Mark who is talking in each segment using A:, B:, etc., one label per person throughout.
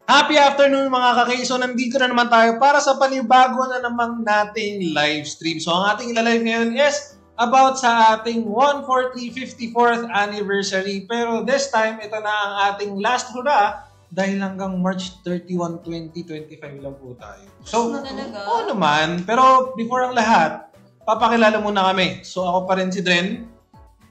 A: Happy afternoon mga kakay. So nandito na naman tayo para sa panibago na namang nating live stream. So ang ating ilalive ngayon is about sa ating 140-54th anniversary. Pero this time, ito na ang ating last hurrah dahil hanggang March 31, 2025 lang po tayo. So, oo naman. Pero before ang lahat, papakilala muna kami. So ako pa rin si Dren.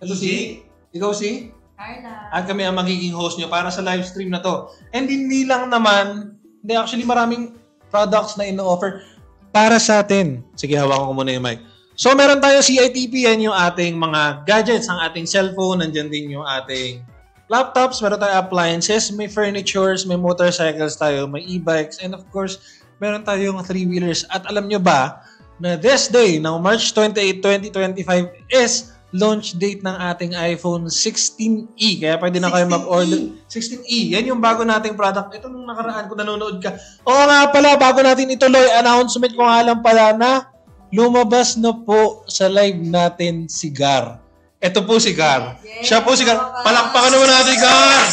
A: Ito si? Ikaw si?
B: Carla.
A: At kami ang magiging host nyo para sa live stream na to. And hindi lang naman, actually maraming products na ino-offer para sa atin. Sige, hawakan ko muna yung mic. So meron tayo CITP, yan yung ating mga gadgets, ang ating cellphone, nandyan din yung ating laptops, meron tayo appliances, may furnitures, may motorcycles tayo, may e-bikes, and of course, meron tayong three-wheelers. At alam nyo ba na this day, ng March 28, 2025 is launch date ng ating iPhone 16e. Kaya pwede na kayo mag-order. 16e. Yan yung bago nating product. Ito nung nakaraan kung nanonood ka. Oo nga pala, bago natin ituloy, announcement ko nga lang pala na lumabas na po sa live natin si Gar. Ito po si Gar. Siya po si Gar. Palakpakan naman natin, Gar!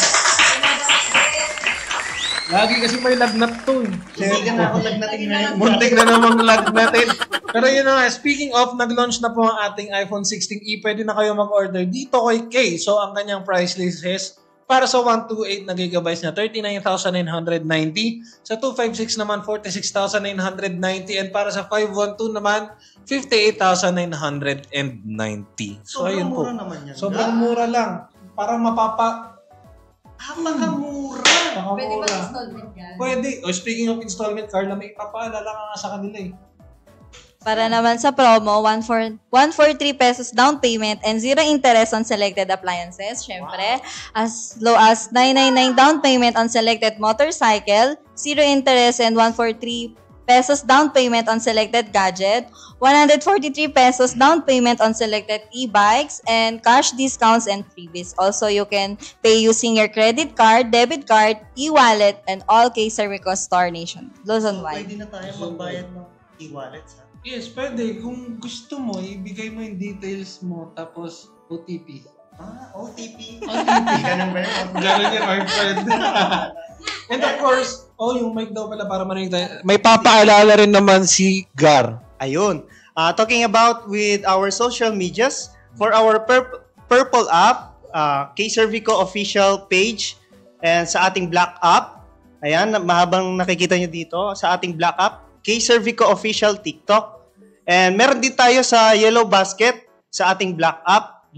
A: Lagi kasi may lagnat to. Muntik na namang lagnat. Pero yun na nga, speaking of, nag-launch na po ang ating iPhone 16e. Pwede na kayo mag-order dito kay Kay. So, ang kanyang price list is para sa 128 na gigabytes na 39,990. Sa 256 naman, 46,990. And para sa 512 naman, 58,990. So, ayun po. Sobrang mura lang. Parang
B: Napakamura. Pwede ba installment yan?
A: Pwede. Speaking of installment, Carla, may ipapaalala ka nga sa kanila eh.
C: Para naman sa promo, 143 pesos down payment and 0 interest on selected appliances. Syempre, as low as 999 down payment on selected motorcycle, 0 interest and 143 pesos down payment on selected gadget, 143 pesos down payment on selected e-bikes, and cash discounts and freebies. Also, you can pay using your credit card, debit card, e-wallet, and all K-Servico Store Nation. Luzon wide.
D: Pwede na tayo magbayad ng e-wallets, ha?
A: Yes, pwede. Kung gusto mo, ibigay mo yung details mo, tapos OTP.
D: OTP.
A: OTP.
D: Ganun ba yun?
A: Ganun yun, my friend. And of course, yung mic daw pala para marinig tayo. May papaalala rin naman si Gar.
D: Ayun. Talking about with our social medias, for our Purple app, K-Servico official page, and sa ating Black app, ayan, mahabang nakikita nyo dito, sa ating Black app, K-Servico official TikTok, and meron din tayo sa Yellow Basket, sa ating Black app,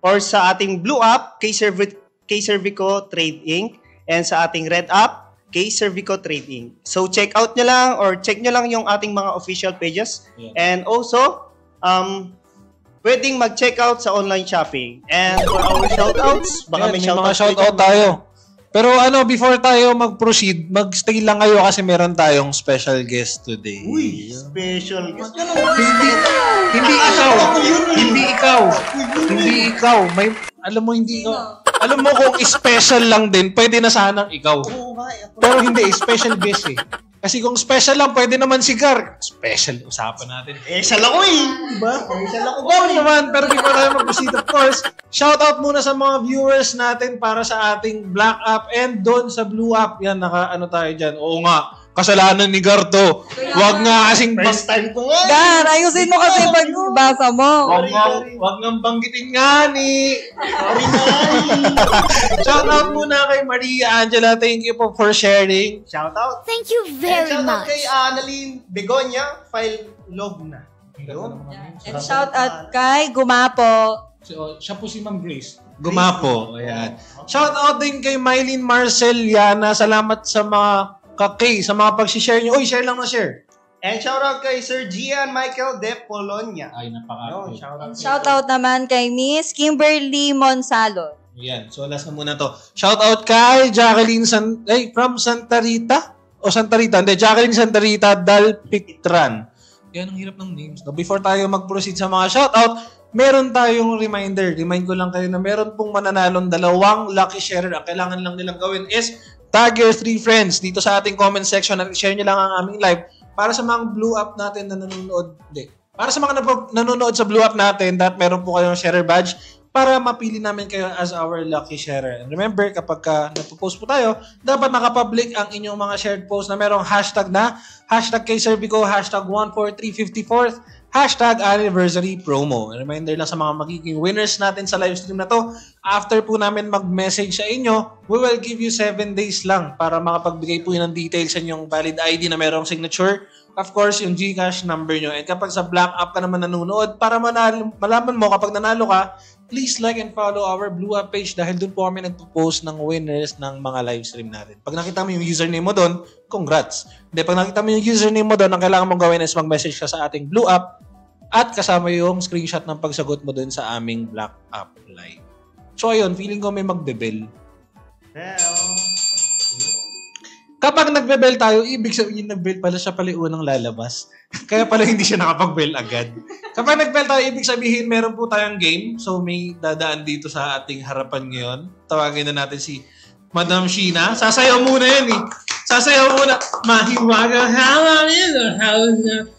D: or sa ating Blue app, K-Servico Trade Inc., and sa ating Red app, K-Servico Trade Inc. So, check out nyo lang or check nyo lang yung ating mga official pages. Yeah. And also, pwedeng mag-check out sa online shopping. And for our shoutouts, baka may
A: mga shoutout tayo. Pero before tayo mag-proceed, mag-stay lang kayo kasi meron tayong special guest today.
D: Uy, special guest.
A: Hindi ikaw. Alam mo, hindi ikaw. Alam mo kung special lang din, pwede na sanang ikaw. Pero hindi, special guest eh. Kasi kung special lang, pwede naman si Gar. Special, usapan natin.
D: Special ako eh. Diba? Special ako.
A: Oo naman, pero before tayo mag-proceed, of course, shoutout muna sa mga viewers natin para sa ating Black app and doon sa Blue app. Yan, tayo dyan. Oo nga, kasalanan ni Gar to. Huwag nga kasing...
D: First time ko nga.
C: Gar, ayusin mo kasi pagbasa mo.
A: Huwag nga banggitin nga ni. Shoutout muna kay Maria Angela. Thank you po for sharing.
D: Shoutout.
B: Thank you very
D: shoutout
B: much.
D: Kay Annalyn Begonia, file log na.
C: And shout out kay Gumapo.
A: Siya po si Ma'am Grace. Gumapo. Ayan. Shoutout din kay Mylene Marceliana. Salamat sa mga sa mga pag-share nyo. Uy, share lang na share.
D: And shoutout kay Sir Gian Michael De Polonia.
A: Ay, napaka.
C: Shoutout naman kay Miss Kimberly Monsalo.
A: Yan. So, last na muna to. Shoutout kay Jacqueline from Santa Rita? O Santa Rita? Hindi, Jacqueline Santa Rita Dalpitran. Yan, ang hirap ng names. No? Before tayo mag-proceed sa mga shoutout, meron tayong reminder. Remind ko lang kayo na meron pong mananalong 2 lucky sharer. Ang kailangan lang nilang gawin is tag your 3 friends dito sa ating comment section at share nyo lang ang aming live para sa mga Blue app natin na nanonood. Para sa mga nanonood sa Blue app natin that meron po kayong sharer badge, para mapili namin kayo as our lucky sharer. And remember, kapag nagpo-post po tayo, dapat nakapublic ang inyong mga shared post na merong hashtag na #KServico, #14354th, #anniversary promo. Reminder lang sa mga magiging winners natin sa live stream na to, after po namin mag-message sa inyo, we will give you 7 days lang para makapagbigay po yun ng details sa inyong valid ID na merong signature. Of course, yung GCash number nyo. And kapag sa Black App ka naman nanonood, para malaman mo kapag nanalo ka, please like and follow our Blue App page dahil doon po kami nagpo-post ng winners ng mga live stream natin. Pag nakita mo yung username mo doon, congrats. Hindi, pag nakita mo yung username mo doon, ang kailangan mong gawin is mag-message ka sa ating Blue App at kasama yung screenshot ng pagsagot mo doon sa aming Black App Live. So ayun, feeling ko may magbe-bell. Kapag nagbe-bell tayo, ibig sabihin nag-bell pala siya pala unang lalabas. Kaya pala hindi siya nakapag-bell agad. Kapag nag-bell tayo, ibig sabihin meron po tayong game. So may dadaan dito sa ating harapan ngayon. Tawagin na natin si Madam Sheena. Sasayaw muna yan eh. Sasayaw muna. Mahiwaga hawangin or hawangin.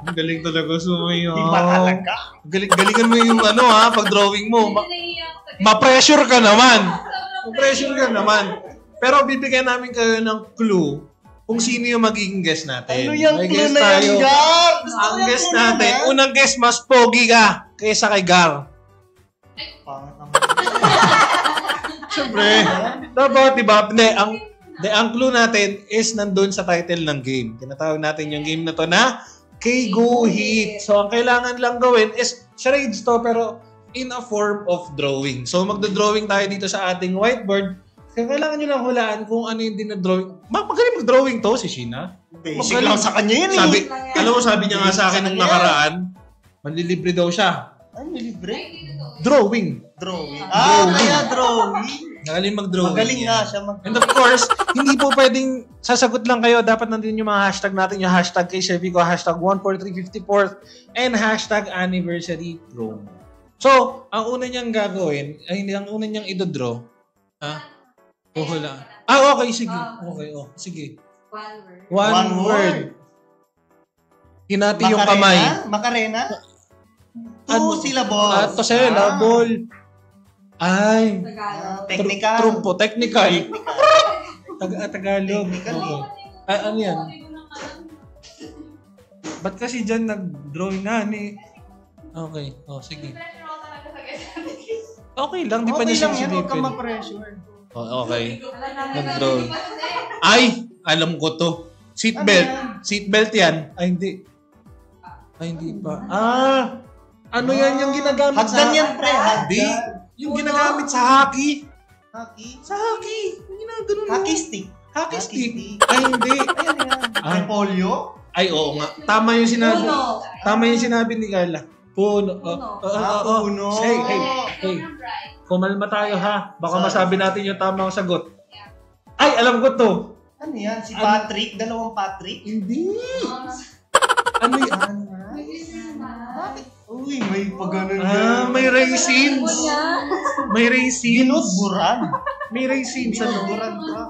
A: Ang galing talaga sumayaw.
D: Iba talaga.
A: Galingan mo yung pag-drawing mo. Ma-pressure ka naman. Ma-pressure ka naman. Pero bibigyan namin kayo ng clue kung sino yung magiging guest natin.
D: Ano yung
A: may
D: clue
A: guest
D: na
A: tayo.
D: yan, Gar?
A: Ang guest natin, unang guest, mas pogi ka kaysa kay Gar. Siyempre. Dapat, diba? Ang clue natin is nandun sa title ng game. Tinatawag natin yung game na to na K-Go Hit. So, ang kailangan lang gawin is charades to pero in a form of drawing. So, magdodrawing tayo dito sa ating whiteboard. Kaya kailangan nyo lang hulaan kung ano yung dinadrawing. Magaling mag-drawing to, si Sheena.
D: Basic lang sa kanya yun eh.
A: Sabi niya nga sa akin nung nakaraan, manlilibre daw siya.
D: Ano, libre?
A: Drawing.
D: Drawing. Kaya drawing.
A: Magaling mag-drawing.
D: Magaling nga siya
A: And of course, hindi po pwedeng sasagot lang kayo. Dapat nandun yung mga hashtag natin, yung #KServico, #14354th, and #anniversary promo. So, ang una niyang gagawin, ang una niyang idodraw, okay, sige. Okay, sige. One word. Hinati yung kamay.
D: Macarena? Two syllable.
A: Syllable. Ay.
D: Technical.
A: Trumpo. Technical. Tagalog. Okay. Ano yan? Ba't kasi dyan nag-drawing na ni? Okay. Sige. Okay lang. Di pa niya
D: yan. Huwag ka
A: sinipin.
D: ma-pressure.
A: Okay. Nag-drawing. Ay! Alam ko to. Seatbelt. Seatbelt yan. Ay, hindi. Pa. Ano yan yung ginagamit sa...
D: Hagdan yan, pre.
A: Hindi. Yung ginagamit sa hockey.
D: Hockey?
A: Sa hockey. Yung ginagano mo.
D: Hockey stick.
A: Hockey stick. Ay, hindi.
D: Ayan yan. Polio?
A: Ay, oo nga. Tama yung sinabi ni Carla. Puno.
D: Puno.
A: Hey. Kumalma tayo ha. Baka masabi natin yung tamang sagot. Ay, alam ko to.
D: Ano yan? Si Patrick? Dalawang Patrick?
A: Hindi. Ano yan?
D: Bakit? Uy, may pagano
A: May raisins. May raisins.
D: Ginudburan.
A: May raisins.
D: Ginudburan ka.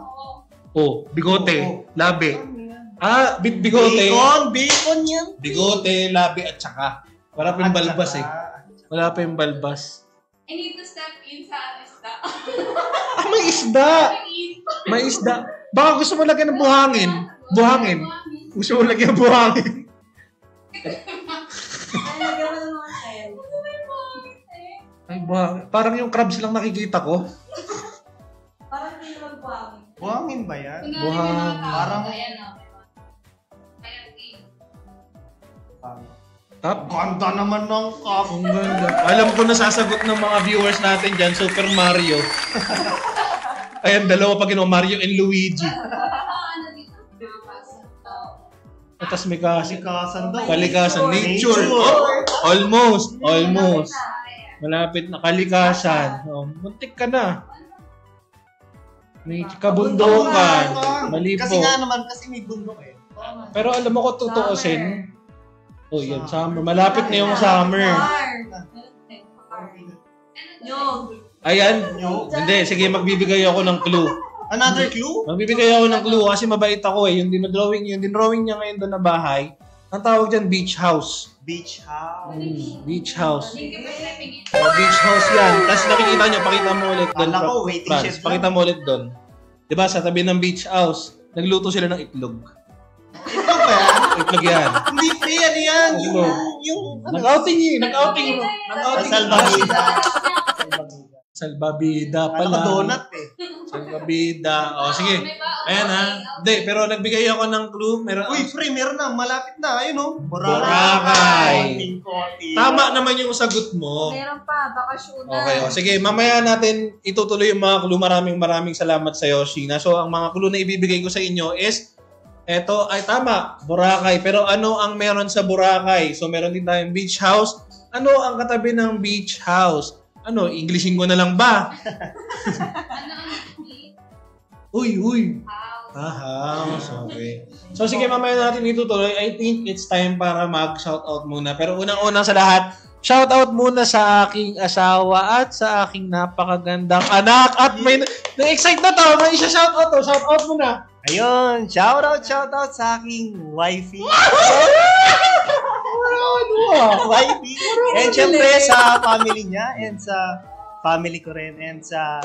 A: Bigote. Labi. Bigote.
D: Bacon yan.
A: Bigote, labi at saka. Wala pa yung balbas eh. Wala pa yung balbas.
B: I need to step in sa isda.
A: May isda. May isda. Baka gusto mo lagyan ng buhangin. Buhangin. Gusto mo lagyan ng buhangin. Ay, buhangin. Parang yung crabs lang nakikita ko.
C: Parang hindi lang buhangin.
D: Buhangin ba yan?
A: Buhangin.
D: Parang...
A: Tap.
D: Ganda naman ng cup.
A: Ang ganda. Alam ko na sasagot ng mga viewers natin dyan, Super Mario. Ayan, dalawa pa ginawa, Mario and Luigi. Tapos may
D: Kalikasan daw.
A: kalikasan. Nature. Almost. Malapit na kalikasan. Muntik ka na. May kabundukan. Mali po.
D: Kasi nga naman, kasi may bundok eh.
A: Pero alam mo ko tutuusin. Yan, summer. Malapit na yung summer. Ayan. Hindi, sige, magbibigay ako ng clue.
D: Another clue?
A: Magbibigay ako ng clue kasi mabait ako eh. Yung dinrawing niya ngayon doon na bahay, Ang tawag dyan, beach house.
D: Beach house.
A: Beach house.
B: Thank you for typing it.
A: Beach house yan. Tapos nakikita nyo, pakita mo ulit doon.
D: Kala ko, waiting
A: Franz,
D: shed lang.
A: pakita mo ulit doon. Diba, sa tabi ng beach house, nagluto sila ng itlog.
D: Ito ba yan?
A: Itlog yan.
D: Hindi pre, ano yan?
A: Ano?
D: Yung
A: Nag-outing eh. Nag-outing. Nag-outing.
D: salbabida.
A: Salbabida
D: Ano
A: pala.
D: ka donut eh.
A: Salbabida. O, sige. Ayan ha. Hindi, pero nagbigay ako ng clue. Meron.
D: Uy, pre, meron na. Malapit na. Ayun o.
A: Boracay.
D: Konting-konti.
A: Tama naman yung sagot mo.
C: Meron pa, baka shoot na.
A: Okay, o. Sige, mamaya natin itutuloy yung mga clue. Maraming salamat sa iyo, Sheena. So, ang mga clue na ibibigay ko sa inyo is, eto ay tama, Boracay. Pero ano ang meron sa Boracay? So, meron din tayong beach house. Ano ang katabi ng beach house? Ano, Englishin ko na lang ba? Uy. House. Okay. So, sige, mamaya natin itutuloy. I think it's time para mag-shoutout muna. Pero unang-unang sa lahat, shoutout muna sa aking asawa at sa aking napakagandang anak. At may na-excite na to. May isa shoutout to. Shoutout muna.
D: Ayun. Shoutout sa aking wifey. Wifey. And syempre sa family niya and sa family ko rin and sa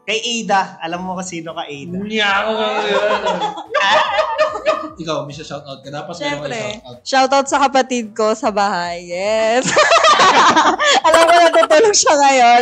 D: kay Ada. Alam mo kasi sino ka Ada.
A: Niya ako ngayon. Ikaw, may shoutout ka. Dapat meron
C: Siyempre,
A: kayo shoutout.
C: shoutout sa kapatid ko sa bahay. Yes. Alam ko natutulog siya ngayon.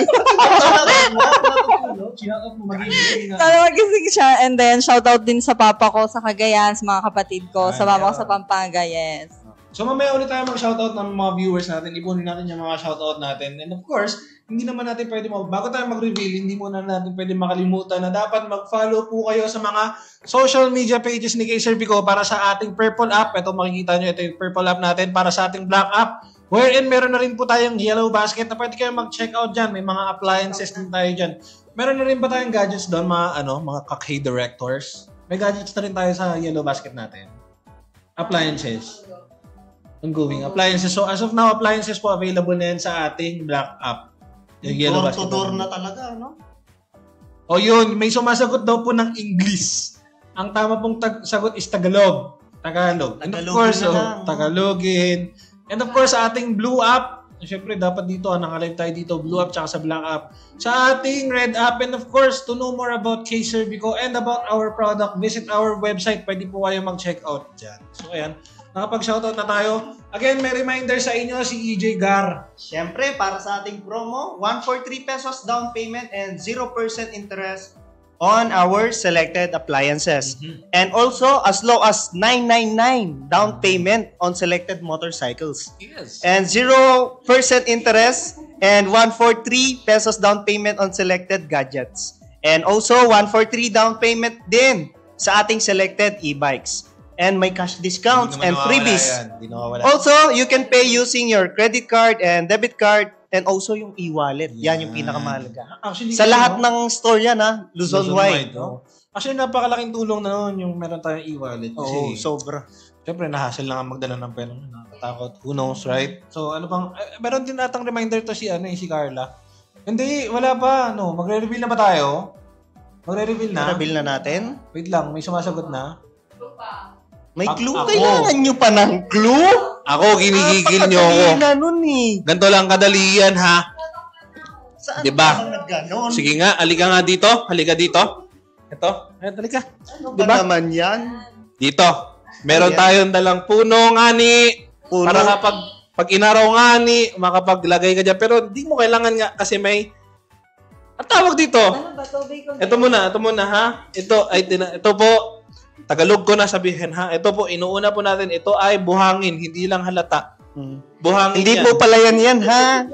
A: Shoutout mo, magiging na.
C: Sana magising siya. And then, shoutout din sa papa ko sa Cagayan, sa mga kapatid ko, sa mama ko sa Pampanga. Yes.
A: So mamaya ulit tayo mag-shoutout ng mga viewers natin. Ipunin natin yung mga shoutout natin. And of course, hindi naman natin pwede bago tayo mag-reveal, hindi muna natin pwede makalimutan na dapat mag-follow po kayo sa mga social media pages ni Kay Vico para sa ating Purple app. Ito makikita nyo, ito yung Purple app natin para sa ating Black app. Wherein meron na rin po tayong Yellow Basket na pwede kayo mag-check out dyan. May mga appliances din tayo dyan. Meron na rin ba tayong gadgets doon, mga kak-hey directors? May gadgets na rin tayo sa Yellow Basket natin. Appliances. Ongoing appliances. So as of now, appliances po available na yan sa ating Black app. Yung Yellow
D: Door
A: Basket
D: to door
A: natin.
D: na talaga, no?
A: O yun, may sumasagot daw po ng English. Ang tama pong sagot is Tagalog. Tagalog. And of
D: Tagalogin
A: course,
D: na lang.
A: Tagalogin. And of course, sa ating Blue app, syempre dapat dito, nakalive tayo dito, Blue app tsaka sa Black app. Sa ating Red app, and of course, to know more about Kay Vico and about our product, visit our website. Pwede po kayo mag-check out dyan. So ayan, nakapag-shoutout na tayo. Again, may reminder sa inyo si EJ Gar.
D: Siyempre, para sa ating promo, 143 pesos down payment and 0% interest on our selected appliances. And also, as low as 999 down payment on selected motorcycles.
A: Yes.
D: And 0% interest and 143 pesos down payment on selected gadgets. And also, 143 down payment din sa ating selected e-bikes. And may cash discounts and freebies. Also, you can pay using your credit card and debit card and also yung e-wallet. Yan yung pinakamahalaga.
A: Actually,
D: Sa lahat ng store yan, ha? Luzon-wide.
A: no? Actually, napakalaking tulong na nun yung meron tayong e-wallet.
D: Oo,
A: Kasi,
D: sobra.
A: syempre, nahassle lang ang magdala ng pera. Nakakatakot. Who knows, right? So, ano bang, meron din natang reminder to si Carla. Hindi, wala pa. No, magre-reveal na ba tayo? Magre-reveal na?
D: Reveal na natin.
A: Wait lang, may sumasagot na.
D: May clue.
A: Ako.
D: Kailangan nyo pa ng clue?
A: Ako, ginigigil nyo ako.
D: Napakadali na nun eh.
A: Ganito lang kadali yan, ha?
D: Saan
A: Diba?
D: ka nagganon?
A: Sige nga, halika nga dito. Halika dito. Ito. Ayan, halika.
D: Ano
A: Diba?
D: ba naman yan?
A: Dito. Meron
D: Ayan.
A: tayong dalang puno nga ni.
D: Puno.
A: Para kapag pag inaraw nga ni, makapaglagay ka dyan. Pero di mo kailangan nga kasi may... Ang tawag dito.
C: Ano ba? Tubig ko.
A: Ito muna, ha? Ito po, Tagalog ko na sabihin, ha? Ito po, inuuna po natin, ito ay buhangin, hindi lang halata. Buhangin
D: Hindi
A: yan.
D: po pala yan, ha?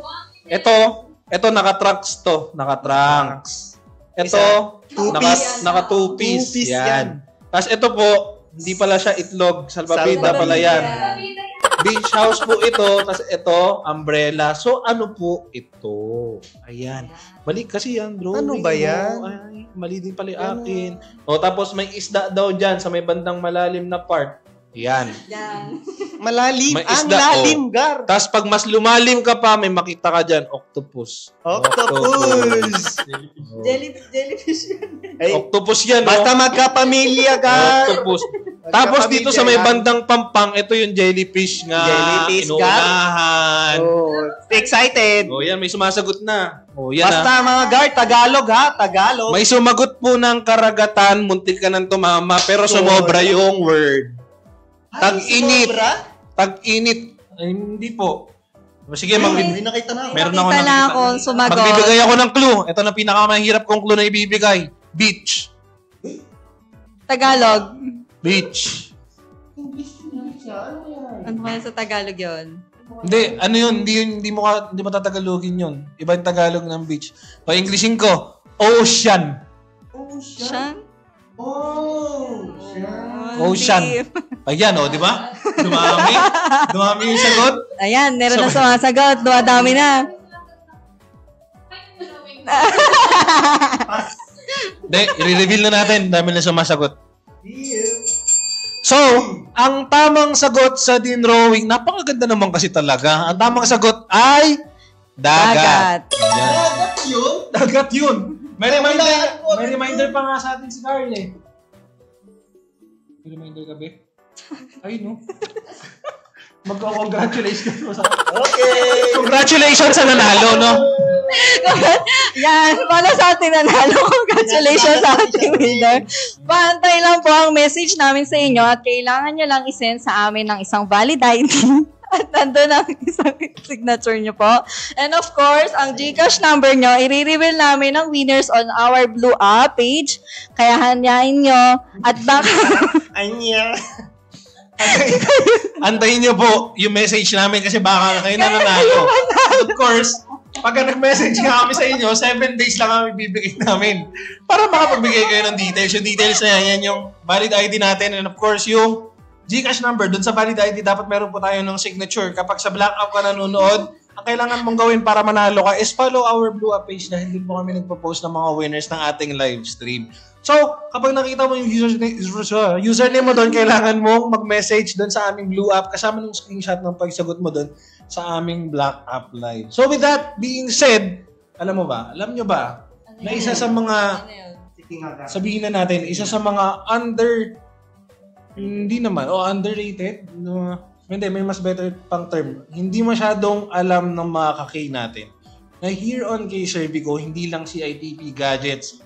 A: Ito naka-trunks to. Naka-trunks. Ito,
D: Two-piece.
A: naka-two-piece.
D: Two-piece
A: Yan.
D: yan.
A: Tapos ito po, hindi pala siya itlog. Salbabida pala yan. Beach house po ito. Tapos ito, umbrella. So, ano po ito? Ayan. Mali kasi yan, bro.
D: Ano ba yan?
A: Ay, mali din pala yung akin. O, tapos may isda daw dyan sa may bandang malalim na part. Yan.
C: Yan.
D: Malalim.
A: May
D: Ang
A: isda,
D: lalim, Gar.
A: Tapos pag mas lumalim ka pa, may makita ka dyan, octopus.
D: Octopus.
A: Oh.
C: Jellyfish yan.
D: Ay,
A: Octopus yan,
D: basta
A: oh.
D: magkapamilya, Gar.
A: Octopus. Tapos dito sa may
D: Pagkapamilya yan.
A: bandang Pampang, ito yung jellyfish nga.
D: Jellyfish,
A: Inuunahan.
D: Oh, excited.
A: Oh, yan, may sumasagot na. Oh, yan
D: Basta mga guard, Tagalog ha, Tagalog.
A: May sumagot po ng karagatan, muntik ka nang tumama, pero sumobra yung word. Tag-init. Tag-init. Ay, hindi po. Sige,
D: May nakita na ako.
A: meron ako
C: Nakita na
A: nakita.
C: ako, sumagot.
A: Magbibigay ako ng clue. Ito na pinakamahirap kong clue na ibibigay. Beach.
C: Tagalog.
A: Beach.
C: Ano kaya sa Tagalog yon?
A: Hindi, ano yun? Hindi mo tatagalogin yun. Iba yung Tagalog ng beach. Pa-Englishin ko, ocean.
C: Siya?
A: Ocean. Ayan, o, di ba? Dumami. Dumami yung sagot.
C: Ayan, meron na sumasagot. Dumadami na.
A: Hindi, i-reveal na natin. Dami na sumasagot. So, ang tamang sagot sa dinrowing, napakaganda naman kasi talaga. Ang tamang sagot ay dagat. Ayan. Dagat yun. May reminder pa nga sa atin si Carl eh. May reminder ka, be? Ay, no? Magka-congratulations mo sa...
D: Okay.
A: Congratulations sa nanalo, no?
C: Yan, para sa ating nanalo. Congratulations sa ating winner. Paantay lang po ang message namin sa inyo at kailangan nyo lang isend sa amin ng isang valid ID. At nandun ang isang signature nyo po. And of course, ang GCash number nyo, i-reveal namin ang winners on our Blue Up page. Kaya hanyain nyo. At baka...
D: Anya.
A: Antayin niyo po yung message namin kasi baka kayo na nanalo. Of course, pagka nag-message nga kami sa inyo, 7 days lang kami bibigay namin para makapagbigay kayo ng details. Yung details na yan yung valid ID natin and of course yung GCash number. Doon sa valid ID, dapat meron po tayo ng signature. Kapag sa Black Up ka nanonood, ang kailangan mong gawin para manalo ka is follow our Blue Up page dahil din po kami nagpo-post ng mga winners ng ating live stream. So, kapag nakita mo yung username mo doon, kailangan mong mag-message doon sa aming Blue Up kasama ng screenshot ng pagsagot mo doon sa aming Black Up Live. So, with that being said, alam nyo ba, na isa sa mga, sabihin na natin, isa sa mga underrated, hindi, may mas better pang term, hindi masyadong alam ng mga kakay natin na here on K-Sir Vico, hindi lang CITP gadgets,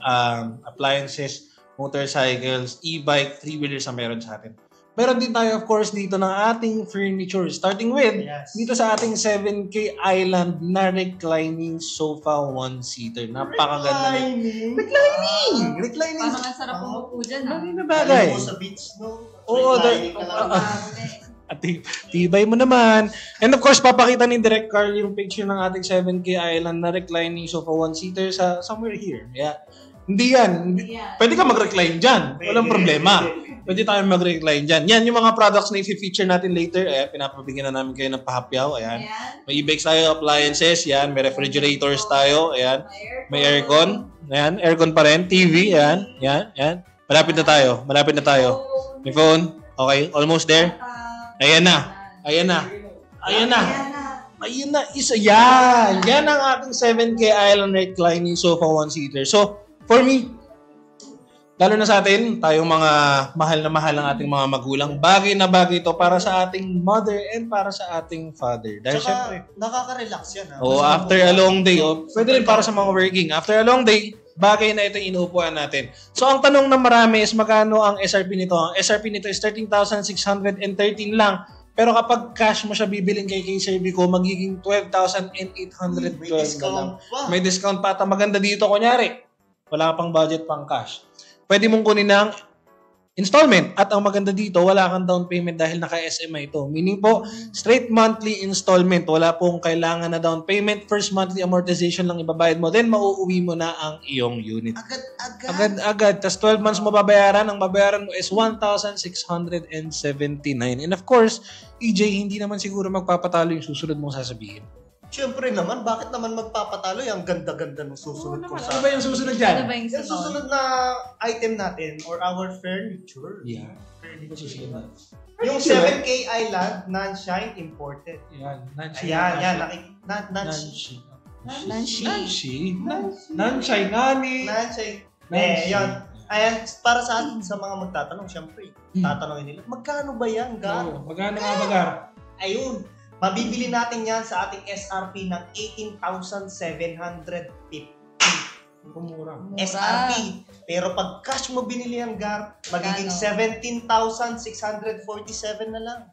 A: appliances, motorcycles, e-bike, three-wheelers ang meron sa atin. Meron din tayo, of course, dito ng ating furniture. Starting with, dito sa ating 7K Island na reclining sofa one-seater. Napakaganda na. Reclining!
B: Parang ang sarap umupo dyan, ha?
A: Bagay na bagay.
D: Sa beach, no?
A: Oo, at tibay mo naman. And of course, papakita ni Direct Carl yung picture ng ating 7K Island na reclining sofa one-seater sa somewhere here. Yeah. Hindi yan. Pwede ka mag-recline dyan. Walang problema. Pwede tayo mag-recline dyan. Yan yung mga products na i-feature natin later. Ayan, pinapabigyan na namin kayo ng pahapyaw. Ayan. May e-bikes tayo, appliances. Ayan. May refrigerators tayo. Ayan. May aircon. Ayan. Aircon pa rin. TV. Ayan. Ayan. Ayan. Malapit na tayo. Malapit na tayo. May phone. Okay. Almost there. Ayan na. Ayan na. Ayan na. Ayun na. Isa. Yan. Yan ang ating 7K Island reclining sofa one-seater. So, for me, lalo na sa atin, tayong mga mahal na mahal ng ating mga magulang, bagay na bagay ito para sa ating mother and para sa ating father. Dahil syempre,
D: nakaka-relax yan.
A: after a long day, pwede rin para sa mga working. After a long day, bagay na ito inuupuan natin. So, ang tanong ng marami is magkano ang SRP nito? Ang SRP nito is 13,613 lang. Pero kapag cash mo siya bibilin kay Sir Vico, magiging 12,812 na lang. May discount pa. At maganda dito, kunyari, wala ka pang budget pang cash. Pwede mong kunin ng installment. At ang maganda dito, wala kang down payment dahil naka-SMA ito. Meaning po, straight monthly installment. Wala pong kailangan na down payment. First monthly amortization lang ibabayad mo. Then, mauuwi mo na ang iyong unit. Agad-agad. Tapos 12 months mo babayaran. Ang babayaran mo is 1,679. And of course, EJ, hindi naman siguro magpapatalo yung susunod mong sasabihin.
D: Siyempre naman, bakit naman magpapatalo? Ang ganda-ganda ng susunod ko sa...
A: Ano ba yung susunod dyan?
C: Ano ba yung
D: Yung susunod na item natin or our furniture.
A: Yeah.
D: Yung 7K Island, non-shine imported.
A: Yan.
D: Ayan, yan. Non-shine.
A: Non-shine. Non-shine.
D: Non-shine. Yun. Ayan, para sa mga magtatanong, syempre, tatanungin nila, magkano ba yan, Gar?
A: Magkano nga ba, Gar?
D: Ayun, mabibili natin yan sa ating SRP ng 18,750.
A: Mura.
D: SRP. Pero pag cash mo binili yan, Gar, magiging 17,647 na lang.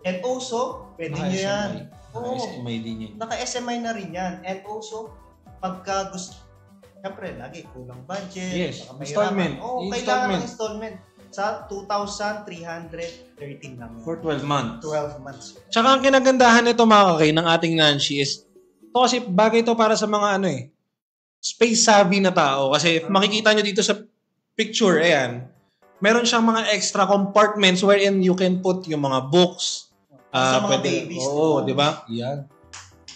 D: And also, pwede nyo yan.
A: Naka-SMI din yan.
D: Naka-SMI na rin yan. And also, pagka gusto, syempre, lagi kulang budget.
A: Yes,
D: baka mahirapan.
A: installment.
D: Kailangan ng installment sa 2,313 lang.
A: For 12 months.
D: 12 months.
A: Tsaka ang kinagandahan nito mga kakay ng ating Nancy is, ito kasi bagay ito para sa mga space savvy na tao. Kasi if makikita nyo dito sa picture, ayan, meron siyang mga extra compartments wherein you can put yung mga books.
D: Sa mga babies.
A: Oo, di ba? Yan.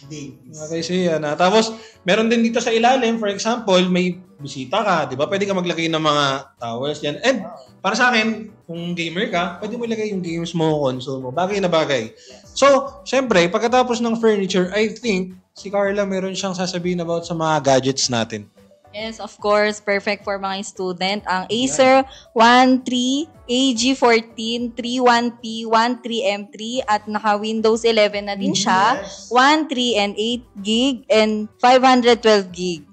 D: Babies.
A: Okay, so yan. Tapos, meron din dito sa ilalim, for example, may bisita ka, di ba? Pwede ka maglagay ng mga towels yan. And, para sa akin, kung gamer ka, pwede mo ilagay yung games mo, console mo. Bagay na bagay. So, syempre, pagkatapos ng furniture, I think, si Carla meron siyang sasabihin about sa mga gadgets natin.
C: Yes, of course. Perfect for mga student. Ang Acer 13, AG14, 31P, 13M3 at naka-Windows 11 na din siya.
D: Yes.
C: 1, 3, and 8 gig and 512 gig.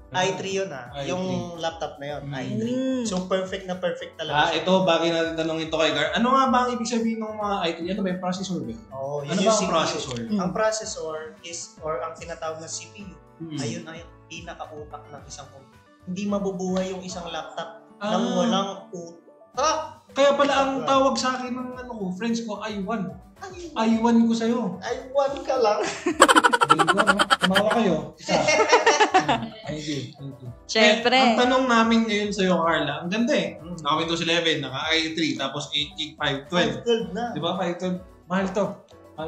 D: i3 yun
A: i3.
D: Yung laptop na yun, i3. So, perfect na perfect talaga.
A: Ito, bagay natin tanongin to kay Gar. Ano nga ba ang ibig sabihin ng mga i3? Ano ba yung processor ba?
D: Oh,
A: Ano ba ang processor?
D: Ang processor is, or ang tinatawag na CPU, ayun ay pinaka-utak ng isang computer. Hindi mabubuhay yung isang laptop nang walang utak.
A: Kaya pala ang tawag sa akin ng friends ko, i1. i1 ko sa'yo.
D: i1 ka lang.
A: Tumawa kayo. Thank you.
C: Siyempre.
A: Ang tanong namin ngayon sa'yo, Carla, ang ganda Naka Windows 11, naka i3, tapos 8 gig, 512.
D: 512 na.
A: Di ba? 512. Mahal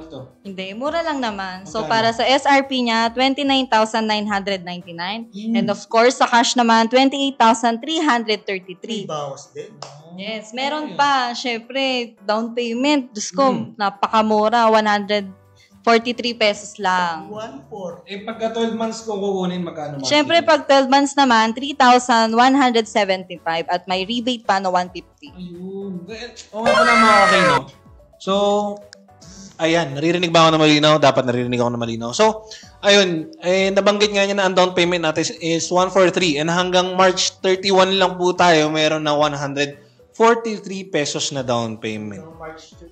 A: to.
C: Hindi, mura lang naman. So,
A: Magkano?
C: para sa SRP niya, 29,999. And of course, sa cash naman, 28,333.
D: Bawas din.
C: Yes, meron pa. Syempre, down payment. Diyos ko, napakamura. 143 pesos lang.
D: 1,400.
A: Pagka 12 months kung kukunin, magkano?
C: Syempre, pag 12 months naman, 3,175 at may rebate pa na 150.
A: Ayun. Oo nga pala mga kakino. So, ayan, naririnig ba ako na malinaw? Dapat naririnig ako na malinaw. So, ayun, nabanggit nga niya na ang down payment natin is 143 and hanggang March 31 lang po tayo mayroon na 143 pesos na down payment.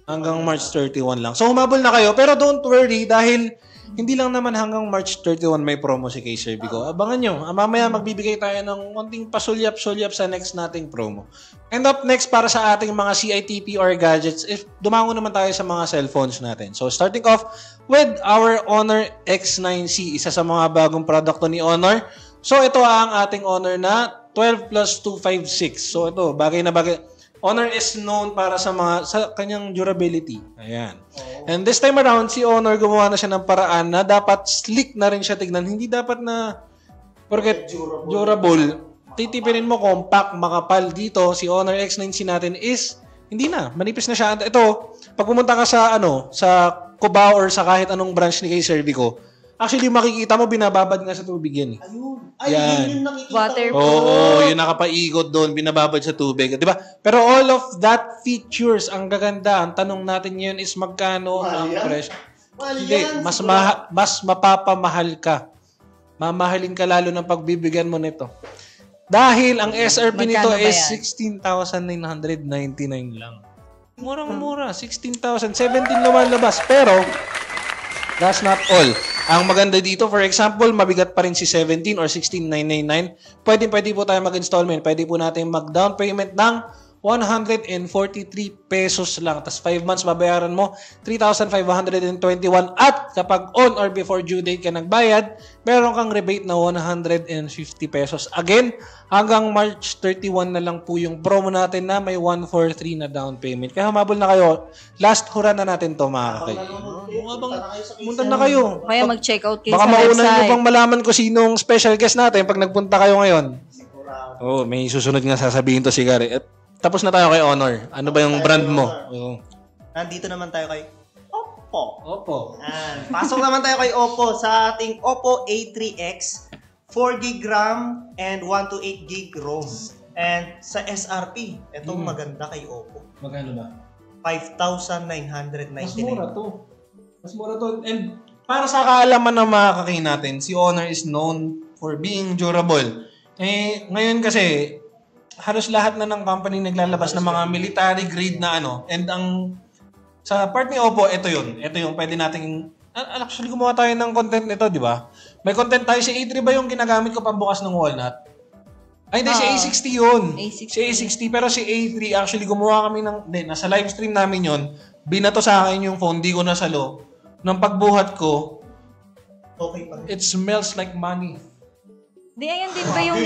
A: Hanggang March 31 lang. So, humabol na kayo. Pero don't worry dahil hindi lang naman hanggang March 31 may promo si Kay Bico. Abangan nyo. Mamaya magbibigay tayo ng konting pasulyap-sulyap sa next nating promo. And up next para sa ating mga CITP or gadgets, if dumango naman tayo sa mga cellphones natin. So starting off with our Honor X9C, isa sa mga bagong produkto ni Honor. So ito ang ating Honor na 12 plus 256. So ito, bagay na bagay. Honor is known para sa kanyang durability. Ayan. And this time around, si Honor gumawa na siya ng paraan na dapat slick na rin siya tignan. Hindi dapat na forget durable. Titipirin mo compact, makapal dito. Si Honor X9C natin is hindi na, manipis na siya. Ito, pag pumunta ka sa sa Cubao or sa kahit anong branch ni Kay Servico, actually makikita mo binababad nga sa tubig yan.
D: Ayun. Yun yung nakikita
C: Waterproof.
A: Oo, yung nakapaigot doon, binababad sa tubig. Di ba? Pero all of that features, ang gaganda. Ang tanong natin ngayon is magkano ang presyo. Hindi, mas mapapamahal ka. Mamahalin ka lalo ng pagbibigyan mo nito. Dahil ang SRP nito
C: Magkano ba
A: is
C: yan?
A: 16,999 lang. Murang-mura, 16,000. 17 lumalabas. Pero, that's not all. Ang maganda dito, for example, mabigat pa rin si 17 or 16,999. Pwede po tayo mag-installment. Pwede po natin mag-down payment ng 143 pesos lang. Tapos 5 months babayaran mo 3,521 at kapag on or before due date ka nagbayad, meron kang rebate na 150 pesos. Again, hanggang March 31 na lang po yung promo natin na may 143 na down payment. Kaya humabol na kayo. Last hura na natin to mga kakay. Punta na kayo.
C: Kaya mag-check out kayo
A: Baka
C: sa
A: mauna nyo
C: website.
A: pang malaman ko sinong special guest natin pag nagpunta kayo ngayon. Oh, may susunod nga sasabihin to si Gary. Tapos na tayo kay Honor. Ano ba yung brand mo? Oh.
D: Nandito naman tayo kay Oppo.
A: Oppo.
D: Pasok naman tayo kay Oppo sa ating Oppo A3X, 4GB RAM and 128GB ROM. And sa SRP, itong maganda kay Oppo.
A: Magkano ba?
D: 5,999.
A: Mas mura to. Mas mura to. And para sa kaalaman ng mga kaki natin, si Honor is known for being durable. Eh, ngayon kasi, halos lahat na ng company naglalabas ng mga military grade na ano. And sa part ni Oppo, ito yun. Ito yung pwede nating, actually gumawa tayo ng content nito, di ba? May content tayo. Si A3 ba yung ginagamit ko pambukas ng walnut? Ay, hindi, si A60 yun.
C: A60.
A: Si A60, pero si A3, actually, gumawa kami ng, nasa live stream namin yun, binato sa akin yung phone, di ko nasalo. Nang pagbuhat ko,
D: Okay pa rin.
A: it smells like money.
C: Di, ayan din ba yung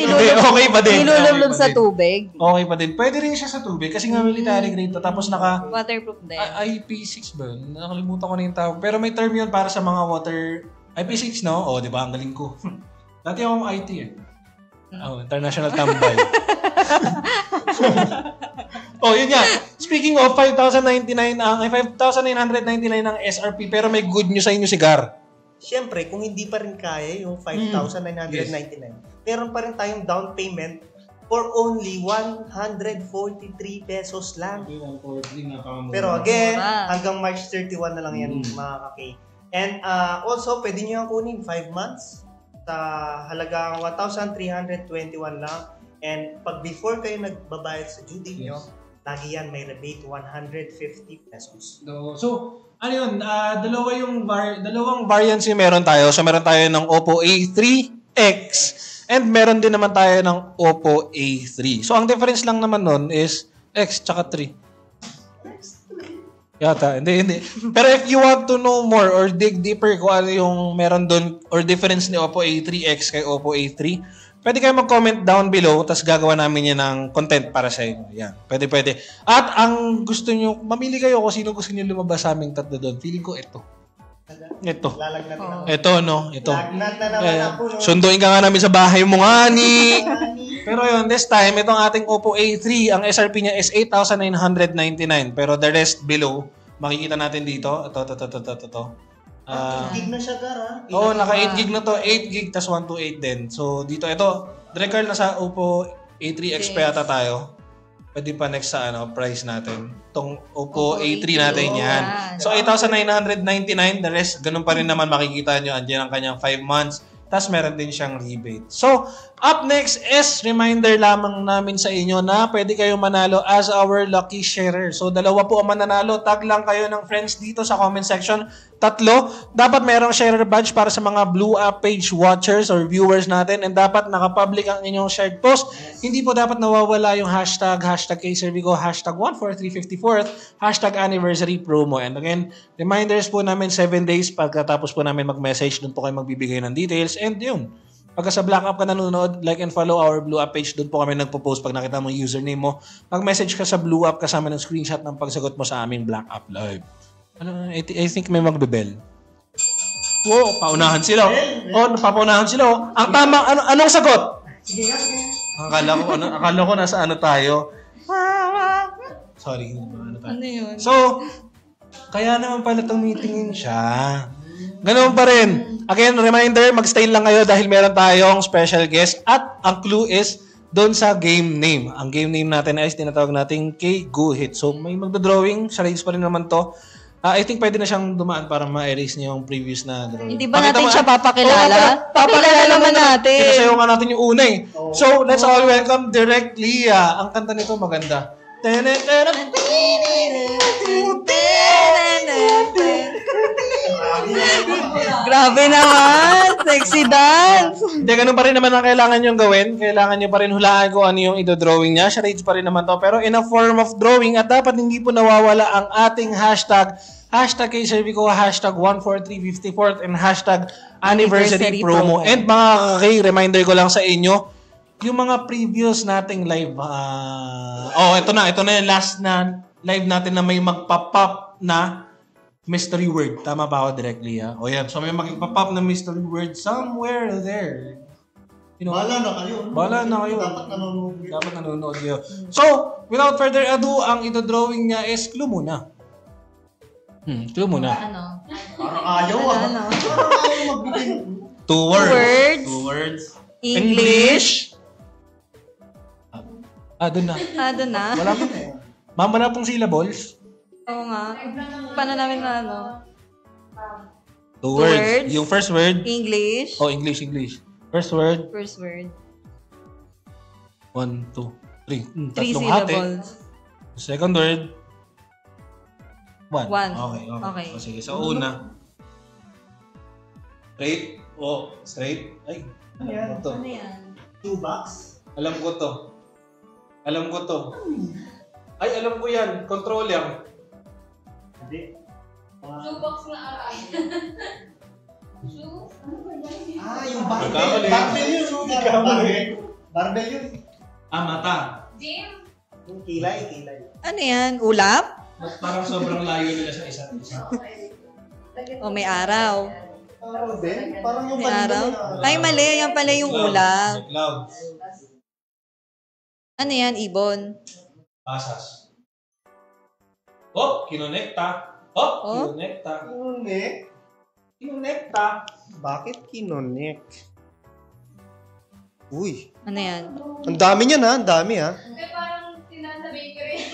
A: Okay pa din.
C: nilulublob
A: Okay pa
C: sa
A: din.
C: tubig?
A: Okay pa din. Pwede rin siya sa tubig, kasi nga military grade to, tapos
C: Waterproof din.
A: IP6 ba yun? Nakalimutan ko na yung tawag. Pero may term yun para sa mga water, IP6, no? Oh, di ba? Ang galing ko. Dati akong IT eh. Oh, international tambay. Oh, yun yan. Speaking of 5,099 ang SRP, pero may good news sa inyo, Cigar.
D: Siyempre, kung hindi pa rin kaya yung 5,999, meron pa rin tayong down payment for only 143 pesos lang. Pero again, hanggang March 31 na lang yan, mga kaki. And also, pwede nyo yung kunin 5 months sa halagang 1,321 lang. And pag before kayo nagbabayad sa due date nyo, lagi yan may rebate 150 pesos.
A: So, ano yun, dalawang variants yung meron tayo. So, meron tayo ng Oppo A3X and meron din naman tayo ng Oppo A3. So, ang difference lang naman nun is X tsaka 3. Yata, hindi. Pero if you want to know more or dig deeper kung ano yung meron dun or difference ni Oppo A3X kay Oppo A3, pwede kayo mag-comment down below tapos gagawa namin yan ng content para sa inyo. Yan, pwede. At ang gusto nyo, mamili kayo kung sino gusto nyo lumabas sa aming tatlo doon. Feeling ko ito.
D: Lalagnatin ako.
A: Ito, no? Ito.
D: Lagnat na naman ako, no?
A: Sunduin ka nga namin sa bahay mo nga ni. Pero yun, this time, itong ating Oppo A3, ang SRP niya is 8,999. Pero the rest below, makikita natin dito. Ito.
D: 8 gig na siya, Gar, ha?
A: Oo, naka 8 gig na to. 8 gig tas 128 din. So, dito, ito. Direct nasa Oppo A3X pa yata tayo. Pwede pa next sa price natin. Itong Oppo A3 natin yan. So, 8,999. The rest, ganun pa rin naman makikita nyo. Andiyan ang kanyang 5 months. Tapos meron din siyang rebate. So, up next is reminder lamang namin sa inyo na pwede kayong manalo as our lucky sharer. So, dalawa po ang mananalo. Tag lang kayo ng friends dito sa comment section. 3. Dapat merong sharer badge para sa mga Blue App page watchers or viewers natin. And dapat nakapublic ang inyong shared post. Hindi po dapat nawawala yung hashtag #KServico, #14354, #anniversary promo. And again, reminders po namin 7 days pagkatapos po namin mag-message. Doon po kayo magbibigay ng details. And yun, pagka sa Black App ka nanonood, like and follow our Blue App page. Doon po kami nagpo-post pag nakita mo yung username mo. Mag-message ka sa Blue App kasama ng screenshot ng pagsagot mo sa aming Black App Live. I think may magbebel. Wow, paunahan sila. Papaunahan sila. Ang tamang, anong sagot?
D: Sige nga.
A: Akala ko nasa tayo. Sorry.
C: Ano yun?
A: So, kaya naman pala tumitingin siya. Ganoon pa rin. Again, reminder, mag-stay lang kayo dahil meron tayong special guest at ang clue is doon sa game name. Ang game name natin ay tinatawag natin kay Guhit. So, may magdodrawing. Charades pa rin naman to. I think pwede na siyang dumaan para ma-erase niyo yung previous na drawing.
C: Hindi ba natin siya papakilala? Papakilala naman natin.
A: Pinasayaw nga natin yung una eh. So, let's all welcome Direct Leah. Ang kanta nito maganda.
C: Grabe naman! Sexy dance!
A: Hindi, ganun pa rin naman ang kailangan nyo gawin. Kailangan nyo pa rin hulaan kung ano yung ito-drawing niya. Charades pa rin naman to. Pero in a form of drawing at dapat hindi po nawawala ang ating hashtag #KServico, #14354 and #anniversary promo. And mga kakay, reminder ko lang sa inyo, yung mga previous nating live, ito na yung last na live natin na may magpa-pop na mystery word. Tama ba ako directly, ha? O yan, so may magpa-pop na mystery word somewhere there. You know, Bahala na kayo. Dapat nanonood kayo. So, without further ado, ang ito-drawing niya is clue muna. Clue muna.
C: Ano?
D: Parang ayaw,
C: Ano?
D: magbigay.
A: 2 words.
C: English.
A: Doon na.
C: Doon na.
A: Wala pa. Ma'am, wala pong syllables.
C: Oo nga. Paano namin na ano?
A: Two words. Yung first word.
C: English.
A: English. First word.
C: First word.
A: 1, 2, 3.
C: 3
A: Tatlong hati.
C: syllables.
A: Second word. 1.
C: One.
A: Okay. Sige, sa una. Straight. Straight. Ay. Alam ko to.
C: Ano yan?
D: 2 bucks?
A: Alam ko to. Ay, alam ko yan. Controller.
D: Hindi.
B: Shoebox na aral. Shoe? Ano ba yan?
D: Yung
A: Nagkamali.
D: barbell yun. Barbell yun.
A: Mata.
B: Gym?
D: Yung kilay.
C: Ano yan? Ulap?
A: Parang sobrang layo nila sa isa't isa.
C: O may araw?
D: Araw din? Parang yung
C: May araw? Ay, mali. Yan pala yung ulap.
A: Cloud.
C: Ano yan? Ibon?
A: Pasas. Kinonekta. Kinonekta. Kinonekta.
D: Bakit kinonek? Uy.
C: Ano yan?
D: Ang dami niyan ha. Ang dami ha.
B: Parang tinasa bakery.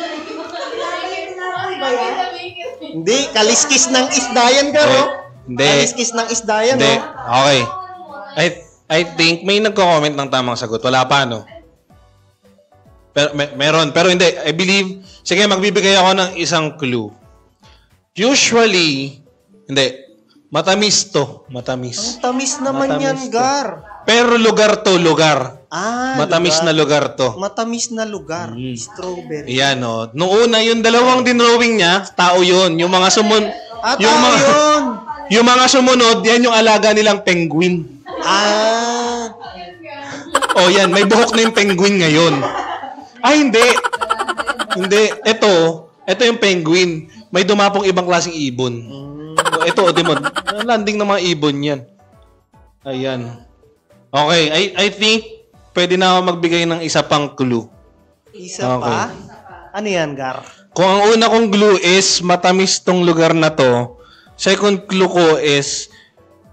D: Hindi. Kaliskis ng isda yan Garo.
A: Hindi.
D: Kaliskis ng isda yan
A: Hindi.
D: no?
A: Okay. I think may nagko-comment ng tamang sagot. Wala pa, no? Pero, meron. Pero hindi. I believe, sige, magbibigay ako ng isang clue. Usually, hindi. Matamis to. Matamis.
D: Ang tamis naman
A: Matamis
D: yan,
A: to.
D: Gar.
A: Pero lugar to, lugar. Matamis na lugar to.
D: Matamis na lugar. Strawberry.
A: Yan, no. Noong una, yung dalawang dinrawing niya, tao yun. Yung mga
D: Yun.
A: yung mga sumunod, yan yung alaga nilang penguin. Yan. May buhok na yung penguin ngayon. Hindi. Hindi. Ito yung penguin. May dumapong ibang klaseng ibon. Ito, Demon. Landing ng mga ibon yan. Ayan. Okay, I think pwede na ako magbigay ng isa pang clue.
D: Isa pa? Ano yan, Gar?
A: Kung ang una kong clue is matamis tong lugar na to, second clue ko is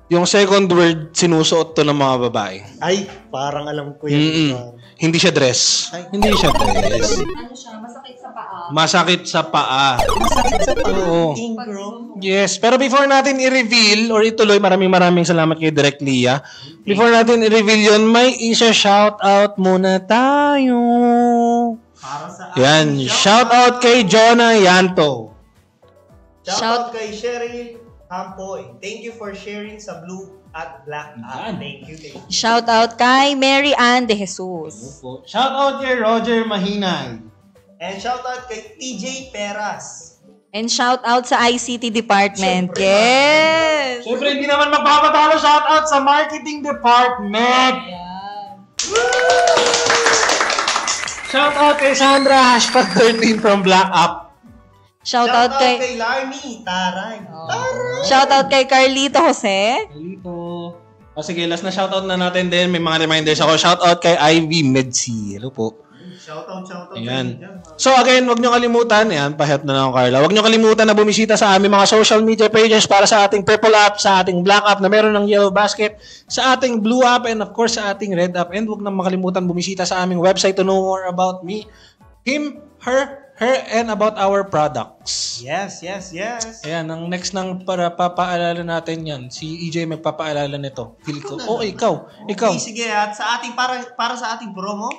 A: yung second word sinusuot to ng mga babae.
D: Ay, parang alam ko yan.
A: Hindi siya dress. Hindi siya dress.
C: Ano siya? Masakit sa paa.
A: Masakit sa paa.
D: Masakit sa
A: Oo.
D: pag-bro.
A: Yes, pero before natin i-reveal or ituloy, maraming salamat kay Direk Lia. Before natin i-reveal yun, may isa-shout out muna tayo.
D: Para sa
A: Yan, shout out kay Jonah Yanto.
D: Shout out kay Cheryl Campoy. Thank you for sharing sa Blue at Black app. Thank you.
C: Shout out kay Mary Ann De Jesus.
A: Shout out kay Roger Mahinay.
D: And shout out kay TJ Peras.
C: And shout out sa ICT department. Yes!
A: Siyempre, hindi naman magpapatalo shout out sa marketing department. Shout out kay Sandra, #13 from Black App.
C: Shout out kay
D: Larmy Taray. Taray.
C: Shout out kay Carlito Jose.
A: Dito. Sige, last na shoutout na natin din. May mga reminders ako. Shoutout kay Ivy Medsi. Hello po.
D: Shout out.
A: Ayan. So again, wag nyo kalimutan. Ayan, pahelp na lang ako, Carla. Wag nyo kalimutan na bumisita sa aming mga social media pages para sa ating Purple App, sa ating Black App na meron ng Yellow Basket, sa ating Blue App, and of course sa ating Red App. And wag na makalimutan bumisita sa aming website to know more about me, him, her, and about our products.
D: Yes.
A: Ayan, ang next nang para papaalala natin yan. Si EJ magpapaalala nito. Feel ko. Ikaw.
D: Okay, sige. At sa ating para sa ating promo,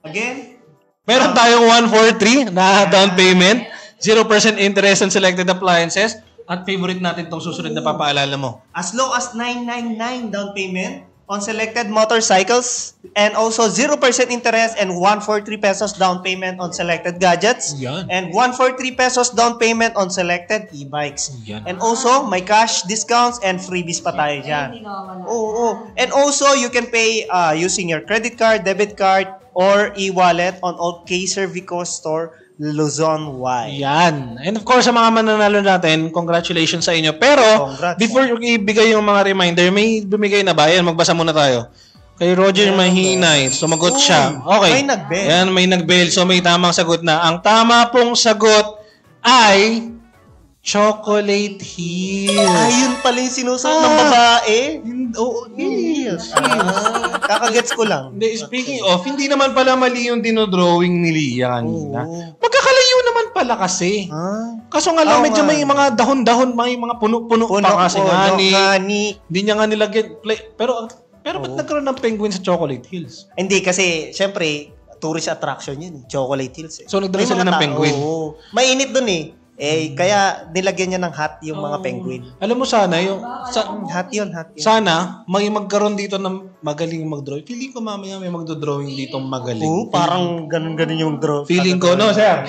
D: again,
A: meron tayong 143 na down payment, 0% interest on selected appliances, at favorite natin tong susunod na papaalala mo.
D: as low as 999 down payment on selected motorcycles, and also 0% interest and 143 pesos down payment on selected gadgets,
A: Yan.
D: and 143 pesos down payment on selected e-bikes.
A: Yan.
D: And also, may cash discounts and freebies pa tayo dyan. Oo. And also, you can pay using your credit card, debit card, or e-wallet on all Kaiser Vico store, Luzon Y.
A: Yan. And of course, sa mga mananalo natin, congratulations sa inyo. Pero,
D: Congrats.
A: before ibigay yung mga reminder, may bumigay na ba? Yan, magbasa muna tayo. Kay Roger Mahinay, sumagot siya. Okay.
D: May nagbell.
A: Yan, may nagbell. So, may tamang sagot na. Ang tama pong sagot ay Chocolate Hills.
D: Ayun pala yung sinusuot ng babae.
A: Oo, Hills.
D: Kakagets ko lang.
A: Hindi, speaking of, hindi naman pala mali yung dinodrawing ni Lia kanina.
D: Oo.
A: Magkakalayo naman pala kasi. Kaso nga lang,
D: Oo
A: medyo
D: nga.
A: may mga dahon-dahon, may mga puno-puno pa kasi nga ni. Hindi niya nga nilagyan. Pero ba't nagkaroon ng penguin sa Chocolate Hills?
D: Hindi, kasi, syempre, tourist attraction yun. Chocolate Hills.
A: So, nagdala
D: May
A: sila
D: mga
A: ng
D: tao.
A: penguin.
D: Oo. Mainit dun eh. Kaya nilagyan niya ng hat yung mga penguin.
A: Alam mo sana,
D: Hat yun.
A: sana, may magkaroon dito ng magaling mag-drawing. Feeling ko mamaya may magdo-drawing dito magaling.
D: Oo, parang ganun yung draw.
A: Feeling ko, no, sir.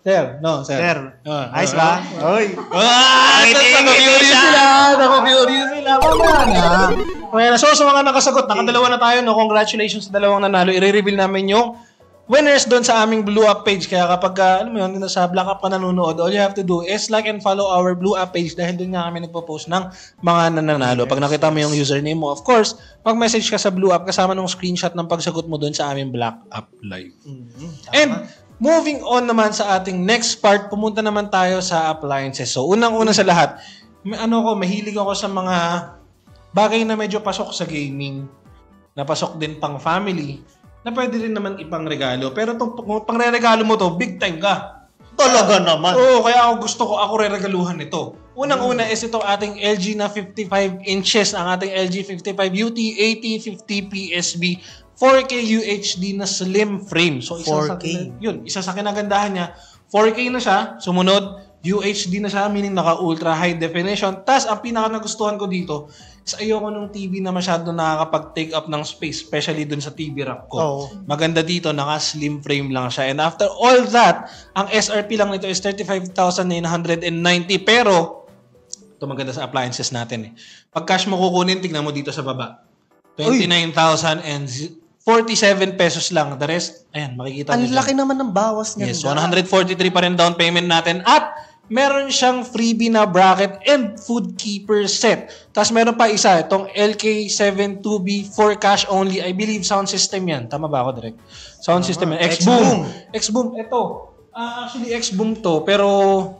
A: Sir.
D: Sir,
A: Ah,
D: ayos ba? Oy.
A: Nakaka-curious sila. Nakaka-curious sila. Mamaya na. So, sa mga nakasagot, nakadalawa na tayo. No? Congratulations sa dalawang nanalo. I-reveal namin yung winners doon sa aming Blue Up page. Kaya kapag, alam mo yun, sa Black Up ka nanonood, all you have to do is like and follow our Blue Up page dahil doon nga kami nagpo-post ng mga nananalo. Pag nakita mo yung username mo, of course, mag-message ka sa Blue Up kasama ng screenshot ng pagsagot mo doon sa aming Black Up Live. And moving on naman sa ating next part, pumunta naman tayo sa appliances. So, unang-una sa lahat, mahilig ako sa mga bagay na medyo pasok sa gaming, napasok din pang family, na pwede rin naman ipang regalo. Pero kung pang-regalo mo to, big time ka.
D: Talaga naman.
A: Oo, kaya ako re-regaluhan ito. Unang-una is itong ating LG na 55 inches, ang ating LG 55 UT 8050 PSB 4K UHD na slim frame. So, isa sa kinagandahan niya, 4K na siya, sumunod, UHD na siya, meaning naka-ultra high definition. Tapos, ang pinaka nagustuhan ko dito, is ayoko nung TV na masyado nakakapag-take up ng space, especially dun sa TV rack ko.
D: Oh.
A: Maganda dito, naka-slim frame lang siya. And after all that, ang SRP lang nito is 35,990. Pero, ito maganda sa appliances natin eh. Pag cash mo kukunin, tignan mo dito sa baba. 29,047 pesos lang. The rest, ayan, makikita
D: Ang
A: nyo
D: laki naman ng bawas niya.
A: Yes, 143 pa rin down payment natin. At meron siyang freebie na bracket and food keeper set. Tapos meron pa isa, itong LK72B for cash only. I believe sound system yan. Tama ba ako, Direk? Sound system yan. X-Boom. X-Boom, ito. Actually, X-Boom to. Pero,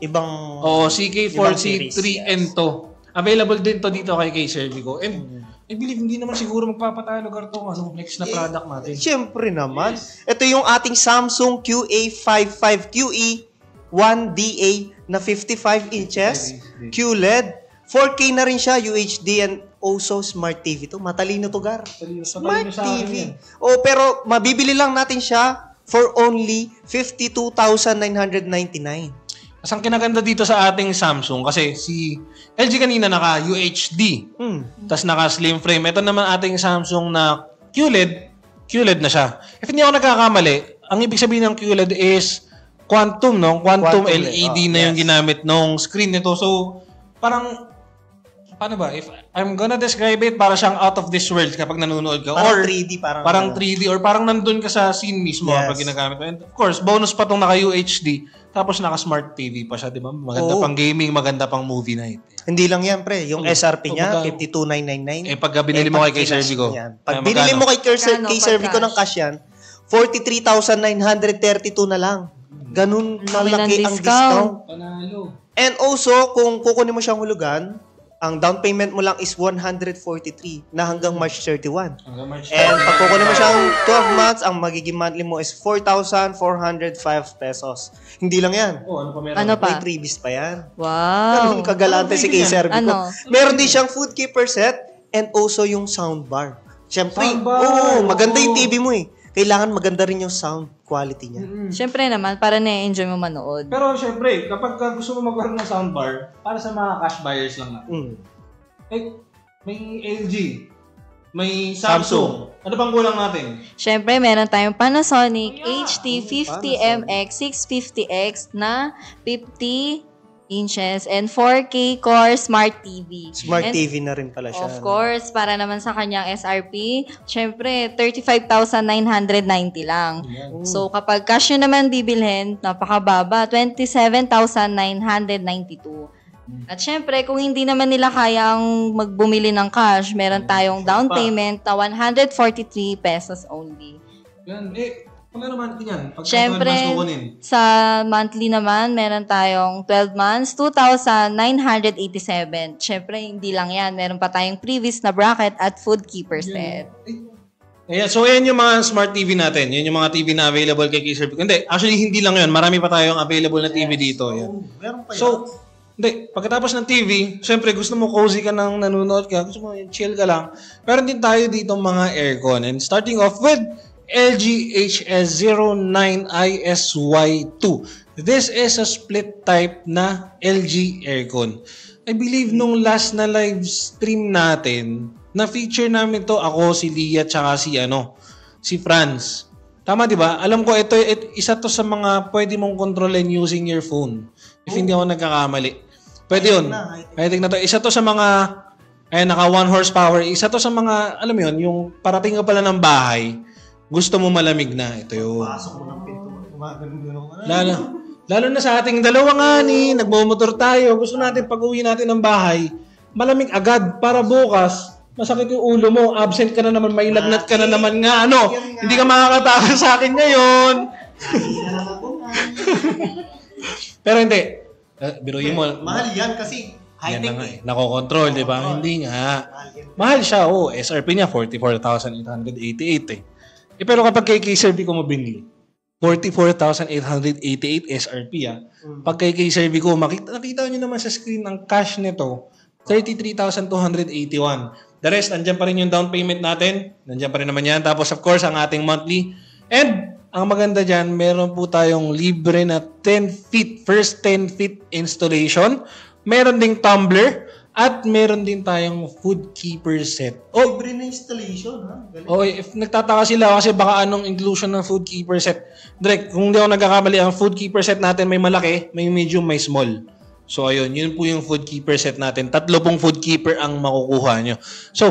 D: Ibang
A: CK4C3N to. Available din to dito kay K-Servico. And, I believe hindi naman siguro magpapatalo kartong next na product natin.
D: Siyempre naman. Ito yung ating Samsung QA55QE 1DA na 55 inches, QLED, 4K na rin siya, UHD, and also Smart TV to. Matalino to, Gar. Smart TV. Pero mabibili lang natin siya for only 52,999.
A: As ang kinaganda dito sa ating Samsung, kasi si LG kanina naka UHD, tas naka slim frame. Ito naman ating Samsung na QLED na siya. If hindi ako nagkakamali, ang ibig sabihin ng QLED is Quantum
D: Quantum
A: LED na yung ginamit nung screen nito. So, parang, paano ba? If I'm gonna describe it, para siyang out of this world kapag nanonood ka.
D: Parang
A: Or
D: 3D.
A: Parang 3D or parang nandun ka sa scene mismo kapag ginagamit mo. And of course, bonus pa tong naka UHD. Tapos naka Smart TV pa siya, di ba? Maganda pang gaming, maganda pang movie night.
D: Hindi lang yan, pre. Yung SRP niya, 52,999.
A: Pag binili mo kay K-Servico.
D: Pag binili mo kay K-Servico ng cash yan, 43,932 na lang. Ganun malaki ang discount.
A: Panalo.
D: And also, kung kukunin mo siyang hulugan, ang down payment mo lang is 143 na hanggang March 31. And pag kukunin mo siyang 12 months, ang magiging monthly mo is 4,405 pesos. Hindi lang yan.
A: Ano pa meron?
C: Ano pa?
D: May freebies pa yan.
C: Wow.
D: Ganun kagalante si K-Servico.
C: Ano?
D: Meron din siyang food keeper set and also yung soundbar. Siyempre, maganda yung TV mo eh. Kailangan maganda rin yung sound quality niya.
C: Siyempre naman, para na-enjoy mo manood.
A: Pero syempre, kapag gusto mo magkaroon ng soundbar, para sa mga cash buyers lang natin. May LG, may Samsung. Ano bang kulang natin?
C: Siyempre, meron tayong Panasonic HT50MX 650X na 50 inches and 4K core Smart TV.
D: Smart TV na rin pala siya.
C: Of course, para naman sa kanyang SRP, syempre, 35,990 lang. So, kapag cash nyo naman bibilhin, napakababa, 27,992. At syempre, kung hindi naman nila kayang magbumili ng cash, meron tayong down payment na 143 pesos only.
A: Yan. Magkano monthly yan? Pag 12
C: Syempre,
A: months kukunin.
C: sa monthly naman, meron tayong 12 months, 2,987. Syempre, hindi lang yan. Meron pa tayong previous na bracket at food keeper set.
A: Ayan, so yan yung mga smart TV natin. Yan yung mga TV na available kay Kaiser Vico. Hindi, actually hindi lang yun. Marami pa tayong available na TV dito. Yan.
D: Meron pa
A: So, hindi, pagkatapos ng TV, syempre gusto mo cozy ka nang nanonood ka, gusto mo chill ka lang. Meron din tayo dito mga aircon. And starting off with LG HS09ISY2. This is a split type na LG aircon. I believe nung last na live stream natin, na-feature namin to ako, si Lia, tsaka si Franz. Tama, di ba? Alam ko, ito isa to sa mga pwede mong controlin using your phone. If hindi ako nagkakamali. Pwede yun. High-tech na to. Isa to sa mga, naka 1 horsepower. Isa to sa mga, alam mo yun, yung parating ka pala ng bahay, gusto mo malamig na. Ito yun.
D: Pasok mo ng pinto.
A: Lalo na sa ating dalawa nga nagmumotor tayo, gusto natin pag-uwi natin ng bahay, malamig agad para bukas, masakit yung ulo mo, absent ka na naman, may lagnat ka na naman nga, hindi ka makakatakas sa akin ngayon. Pero hindi. Biruin mo.
D: Mahal yan kasi high-tech eh.
A: Nakokontrol, di ba? Hindi nga. Mahal siya, SRP niya, 44,888 pero kapag kay Kaiser Vico mo binili, 44,888 SRP Pag kay Kaiser Vico, nakita nyo naman sa screen ang cash nito, 33,281. The rest, andyan pa rin yung down payment natin. Andyan pa rin naman yan. Tapos of course, ang ating monthly. And ang maganda dyan, meron po tayong libre na 10 feet, first 10 feet installation. Meron ding tumbler. At meron din tayong food keeper set.
D: Libre na installation, ha?
A: If nagtataka sila kasi baka anong inclusion ng food keeper set. Direk, kung hindi ako nagkakamali, ang food keeper set natin may malaki, may medium, may small. So ayun, yun po yung food keeper set natin. 3 pong food keeper ang makukuha nyo. So,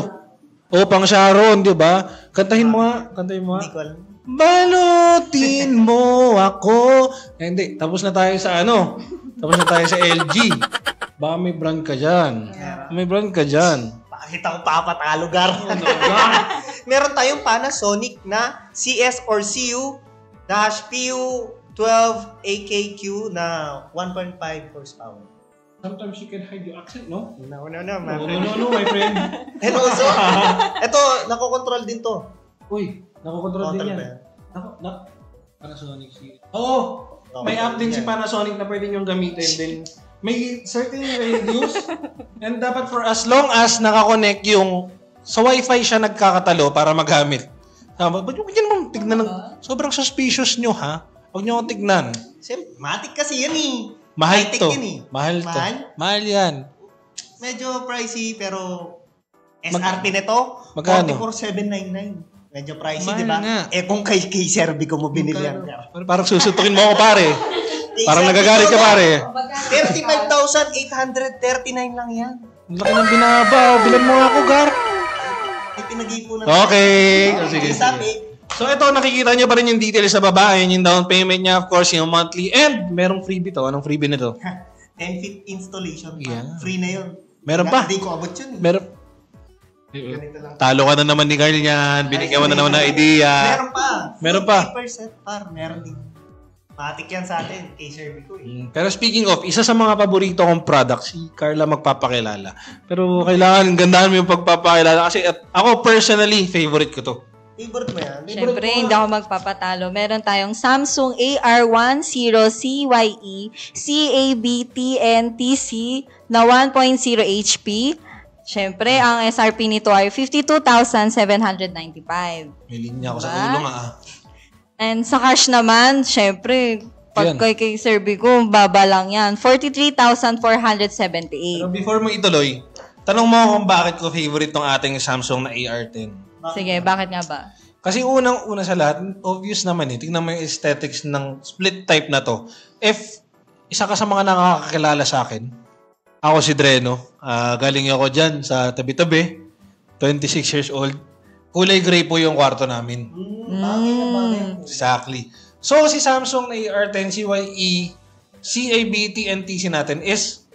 A: pang Sharon, di ba? Kantahin mo nga.
D: Hindi ko alam.
A: Balutin mo ako. Hindi, tapos na tayo sa Tapos na tayo sa LG. Baka may brand ka dyan. May brand ka dyan.
D: Pakita ko papatalo, Gar. Meron tayong Panasonic na CS or CU-PU12AKQ na 1.5 horsepower.
A: Sometimes you can hide your accent, no?
D: No,
A: No, my friend.
D: And also, ito, nakokontrol din to.
A: Uy, nakokontrol din yan. Panasonic series. May app din si Panasonic na pwede nyo gamitin din. May certain radius and dapat for as long as nakakonect yung sa wifi siya nagkakatalo para magamit. Ba't yung mong tignan sobrang suspicious nyo, ha? Huwag nyo akong tignan.
D: Matic kasi yan eh.
A: Mahal to.
D: Yan, eh.
A: Mahal to. Mahal yan.
D: Medyo pricey pero SRP nito,
A: magkano?
D: 44,799. Medyo pricey,
A: mahal
D: di ba?
A: Nga.
D: Kung kay Servico mo binili yan.
A: Parang susutukin mo ako, pare. Parang nagagalit ka, pare.
D: 35,839 lang yan.
A: Ang laki ng binaba. Bilan mo nga ako, Gar.
D: May pinag-ipunan.
A: Okay. Sige.
D: So
A: ito, nakikita nyo pa rin yung details sa baba. Yung down payment niya, of course, yung monthly. And merong freebie to. Anong freebie nito?
D: 10 feet installation.
A: Yeah.
D: Free na yun.
A: Meron pa.
D: Hindi ko abot yun.
A: Talo ka na naman ni Carl yan. Binigyan mo na naman ng idea.
D: Meron pa. 50% par. Meron din. Matik yan sa atin, Kaiser Vico eh.
A: Pero speaking of, isa sa mga paborito kong product, si Carla magpapakilala. Pero kailangan gandahan mo yung pagpapakilala kasi ako personally, favorite ko to.
D: Favorite mo yan?
C: Siyempre, hindi ako magpapatalo. Meron tayong Samsung AR10CYE CABTNTC na 1.0 HP. Siyempre, ang SRP nito ay 52,795.
A: May linya ako sa ulo nga.
C: And sa cash naman, syempre, pag kay Servico, baba lang yan. 43,478.
A: Pero before mo ituloy, tanong mo kung bakit ko favorite tong ating Samsung na AR10.
C: Sige, bakit nga ba?
A: Kasi unang-una sa lahat, obvious naman tingnan mo yung aesthetics ng split type na to. If isa ka sa mga nakakakilala sa akin, ako si Dreno, galing ako dyan sa tabi-tabi, 26 years old. Kulay gray po yung kwarto namin. Exactly. So, si Samsung na AR10 CYE CABTNTC natin is,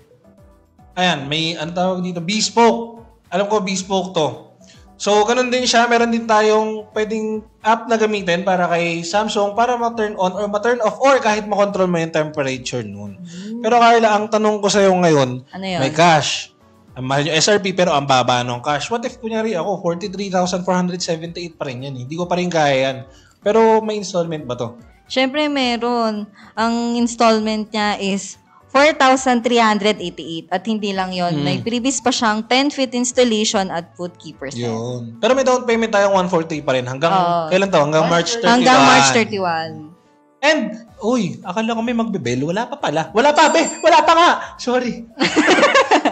A: ayan, may, ano tawag dito, bespoke. Alam ko, bespoke to. So, ganun din siya. Meron din tayong pwedeng app na gamitin para kay Samsung para ma-turn on or ma-turn off or kahit ma-control mo yung temperature nun. Pero Carla, ang tanong ko sa'yo ngayon,
C: Ano yun?
A: may cash. Ang mahal yung SRP pero ang baba ng cash. What if kunyari ako, 43,478 pa rin yan. Hindi ko pa rin kaya yan. Pero may installment ba to?
C: Syempre meron. Ang installment niya is 4,388 at hindi lang yon, may previous pa siyang 10-feet installation at footkeeper set.
A: Yun. Pero may down payment tayong 143 pa rin. Hanggang, kailan to? Hanggang March 31.
C: Hanggang March 31.
A: And, uy, akala ko may magbe-bell. Wala pa pala. Wala pa, be! Wala pa nga! Sorry.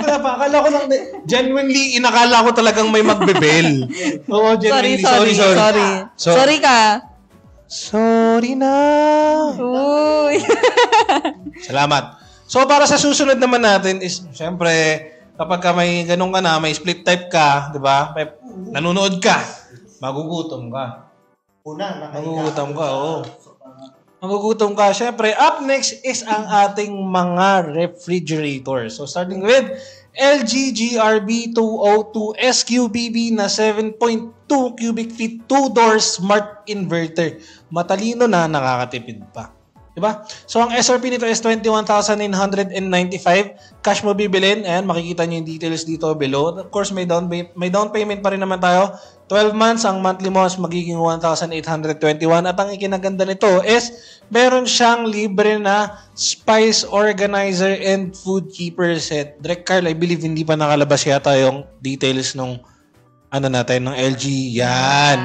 A: Wala pa. Akala ko lang, genuinely, inakala ko talagang may magbe-bell. Oo, genuinely. Sorry.
C: Sorry ka.
A: Sorry na.
C: Uy.
A: Salamat. So, para sa susunod naman natin is, syempre, kapag ka may ganun ka na, may split type ka, di ba? Nanonood ka, magugutom ka. Magugutom ka, oo. Magugutom ka. Syempre, up next is ang ating mga refrigerators. So, starting with LG GRB 202 SQBB na 7.2 cubic feet, 2-door smart inverter. Matalino na, nakakatipid pa. Diba? So, ang SRP nito is 21,995. Cash mo bibilin. Ayan, makikita nyo yung details dito below. Of course, may down payment pa rin naman tayo. 12 months, ang monthly mo is magiging 1,821. At ang ikinaganda nito is, meron siyang libre na spice organizer and food keeper set. Direct Carl, I believe hindi pa nakalabas yata yung details ng ng LG. Yan.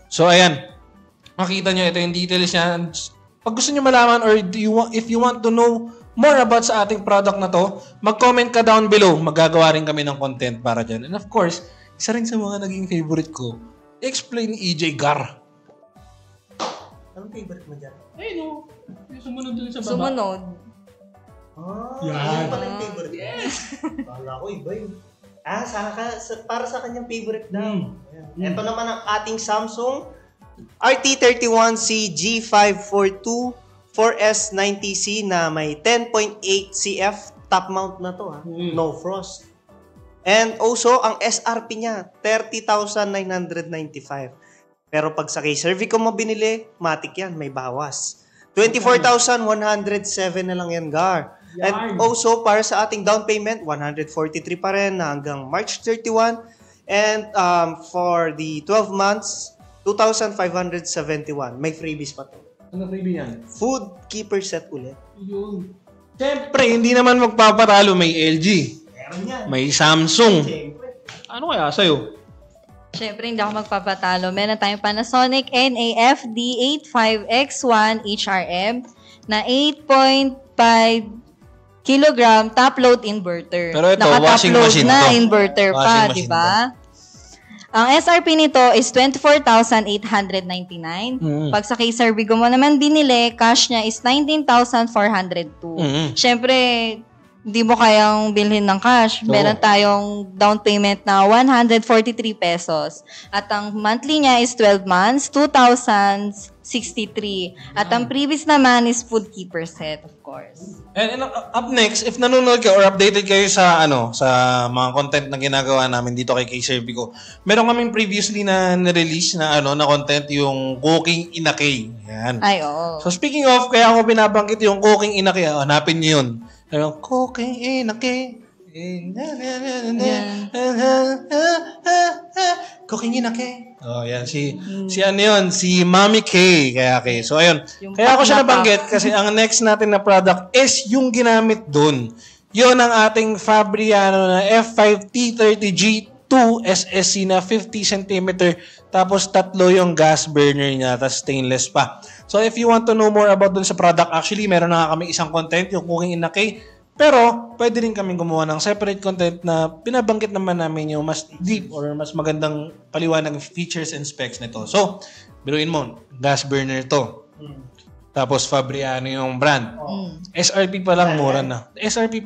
A: So, ayan. Makita nyo, ito yung details niya. Pag gusto nyo malaman or if you want to know more about sa ating product na to, mag-comment ka down below. Magagawa rin kami ng content para dyan. And of course, isa rin sa mga naging favorite ko, explain ni EJ Gar.
D: Anong favorite mo dyan?
A: Ay, no. Yung sumunod dun sa baba.
C: Sumunod.
D: Yan pala yung favorite. Yes! Kala ko iba yun. Para sa kanyang favorite daw. Ito naman ang ating Samsung RT31C G542 4S90C na may 10.8 CF top mount na to no frost. And also ang SRP niya 30,995. Pero pag sa kay Servico mo binili, matik yan, may bawas. 24,107 na lang yan, Gar. And also para sa ating down payment 143 pa rin na hanggang March 31. And for the 12 months 2,571. May freebies pa to.
A: Ano freebie yan?
D: Food keeper set ulit.
A: Yun. Siyempre, hindi naman magpapatalo. May LG.
D: Meron yan.
A: May Samsung.
D: Siyempre.
A: Ano kaya sa'yo?
C: Syempre, hindi ako magpapatalo. Meron tayong Panasonic NAFD85X1 HRM na 8.5 kilogram top load inverter.
A: Pero ito,
C: Naka-top
A: washing
C: load
A: machine
C: na
A: to.
C: inverter
A: Washing
C: pa,
A: machine
C: di ba? Ang SRP nito is 24,899. Pag sa kay Sir Vigo mo naman binili, cash niya is 19,402. Syempre, hindi mo kayang bilhin ng cash. Meron tayong down payment na 143 pesos. At ang monthly niya is 12 months, 2,063. At ang previous naman is food keeper set, of course.
A: And up next, if nanonood ka or updated kayo sa sa mga content na ginagawa namin dito kay Servico, meron kaming previously na na-release na na content yung Cooking Inakay. Yan.
C: Ay, oo.
A: So speaking of, kaya ako binabanggit yung Cooking Inakay, hanapin niyo yun. Cooking Inakay. Cooking Inakay. Oh, yan si Mami K. So ayun. Kaya ako siya nabanggit kasi ang next natin na product is yung ginamit dun. Yun ang ating Fabriano na F5T30G2 SSC na 50 cm. Tapos tatlo yung gas burner niya, tapos stainless pa. So if you want to know more about dun sa product, actually meron na kami isang content, yung Cooking Inakay. Pero, pwede rin kaming gumawa ng separate content na binabanggit naman namin yung mas deep or mas magandang paliwanag features and specs nito. So, biruin mo, gas burner to. Tapos, Fabriano yung brand. SRP pa lang mura na. SRP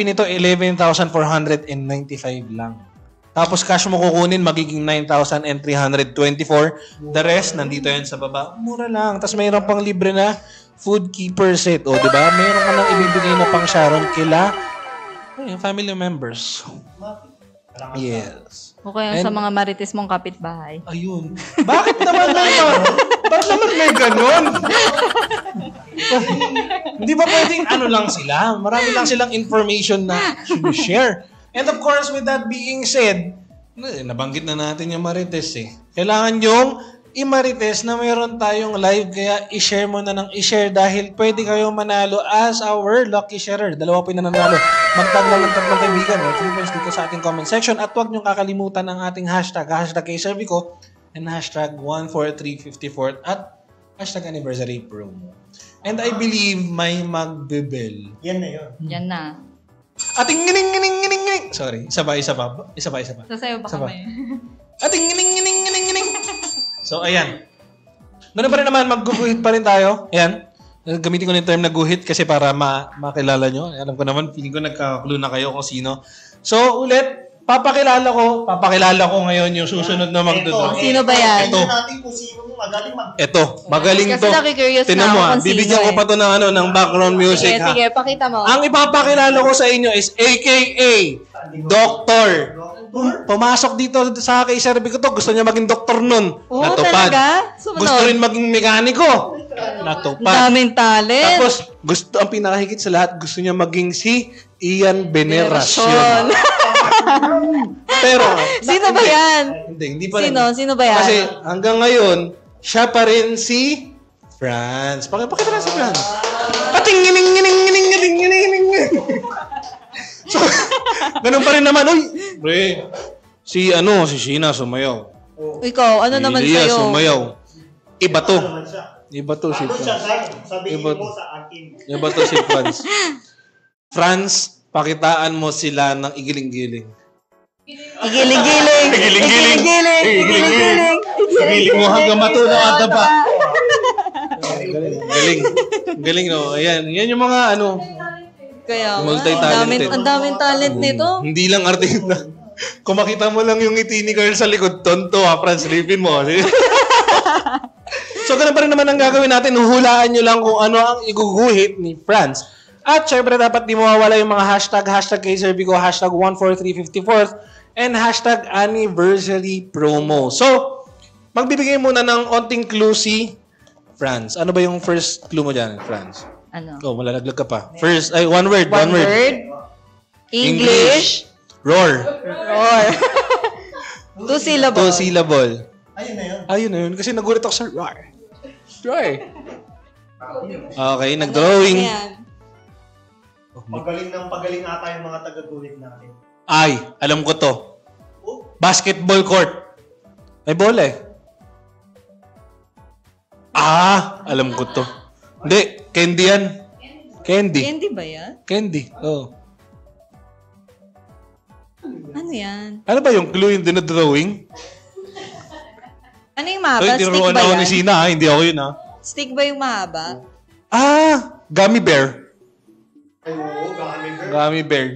A: nito, 11,495 lang. Tapos, cash mo kukunin, magiging 9,324. The rest, nandito yan sa baba. Mura lang. Tapos, mayroon pang libre na food keeper set. O, diba? Meron ka nang ibibigay na pang Sharon kila family members. Yes.
C: O kaya sa mga marites mong kapitbahay.
A: Ayun. Bakit naman may ganun? Hindi ba pwedeng ano lang sila? Marami lang silang information na share. And of course, with that being said, nabanggit na natin yung marites eh. Kailangan yung i-marites na mayroon tayong live, kaya i-share mo na ng i-share dahil pwede kayong manalo as our lucky sharer. Dalawa po yung nananalo. Magtag lang ng tatlong kaibigan. 3 points dito sa ating comment section. At huwag niyong kakalimutan ang ating hashtag kay Servico and hashtag 14354 at hashtag anniversary promo. And I believe may magbebel.
D: Yan na yun.
C: Yan na.
A: Ating ngining. Sorry, isa pa.
C: Sasayo pa kami.
A: Ating ngining. So, ayan. Ganun pa rin naman, mag-guhit pa rin tayo. Ayan. Gamitin ko na yung term na guhit kasi para makilala nyo. Alam ko naman, feeling ko nagka-clue na kayo kung sino. So, ulit, papakilala ko ngayon yung susunod na magdudod.
C: Sino ba yan?
D: Ito. Natin kung sino magaling
A: Ito, magaling
C: Kasi
A: to.
C: nakikurious
A: Tinan
C: na
A: mo
C: ako
A: ha,
C: kung sino
A: bibigyan ko pa to ng background music ha.
C: Sige, pakita mo.
A: Ang ipapakilala ko sa inyo is AKA Doktor. Pumasok dito sa kay Servico to, gusto niya maging doktor nun.
C: Oo,
A: Natupad.
C: talaga? Sumunod.
A: Gusto rin maging mekaniko.
C: Ang
A: Natupad.
C: daming talent.
A: Tapos, ang pinakahigit sa lahat, gusto niya maging si Ian Veneracion. Pero,
C: Sino ba yan?
A: hindi pa rin.
C: Sino ba yan?
A: Kasi hanggang ngayon, siya pa rin si Franz. Pakita na si Franz. Pating-gining. So, ganun pa rin naman. Uy, pre, si Sheena sumayaw.
C: Ikaw, ano naman
A: Lia
C: sa'yo?
A: sumayaw. Iba to.
D: Iba
A: Si
D: siya,
A: Franz.
D: sabihin
A: Iba-
D: mo sa akin.
A: Iba to si Franz. Franz, pakitaan mo sila ng igiling-giling.
C: Igiling-giling.
A: Igiling mo hanggang matulog at daba. Galing no. Ayan, yan yung mga
C: Kaya,
A: multi-talented.
C: ang daming talent nito.
A: Hindi lang artista. Kung makita mo lang yung ngiti ni Carl sa likod, tonto ha, Franz, ripin mo. So, ganun pa rin naman ang gagawin natin. Huhulaan nyo lang kung ano ang iguguhit ni Franz. At syempre, dapat di mawawala yung mga hashtag kay Servico, hashtag 14354, and hashtag anniversary promo. So, magbibigay muna ng onting clue si Franz. Ano ba yung first clue mo dyan, Franz?
C: Ano?
A: Oh, malalaglag ka pa. First, one word.
C: One word. English.
A: Roar.
C: Roar. 2 syllable.
A: 2 syllable.
D: Ayun na yun.
A: Kasi nagulat ako sa roar. Roar. Okay, nag-drawing.
C: Ayan.
D: Pagaling ata yung mga taga-guhit natin.
A: Ay, alam ko to. Basketball court. May bola eh. Alam ko to. Hindi, candy yan. Candy.
C: Candy ba yan?
A: Candy. Oh.
C: Ano yan?
A: Ano ba yung clue yung dinadrawing?
C: Ano yung mahaba?
A: Ay,
C: Stick
A: tinuruan
C: ba
A: ako
C: yan?
A: ni Sina ha. Hindi ako yun ha.
C: Stick ba yung mahaba?
A: Gummy bear.
D: Oo, galing.
A: Gummy bear.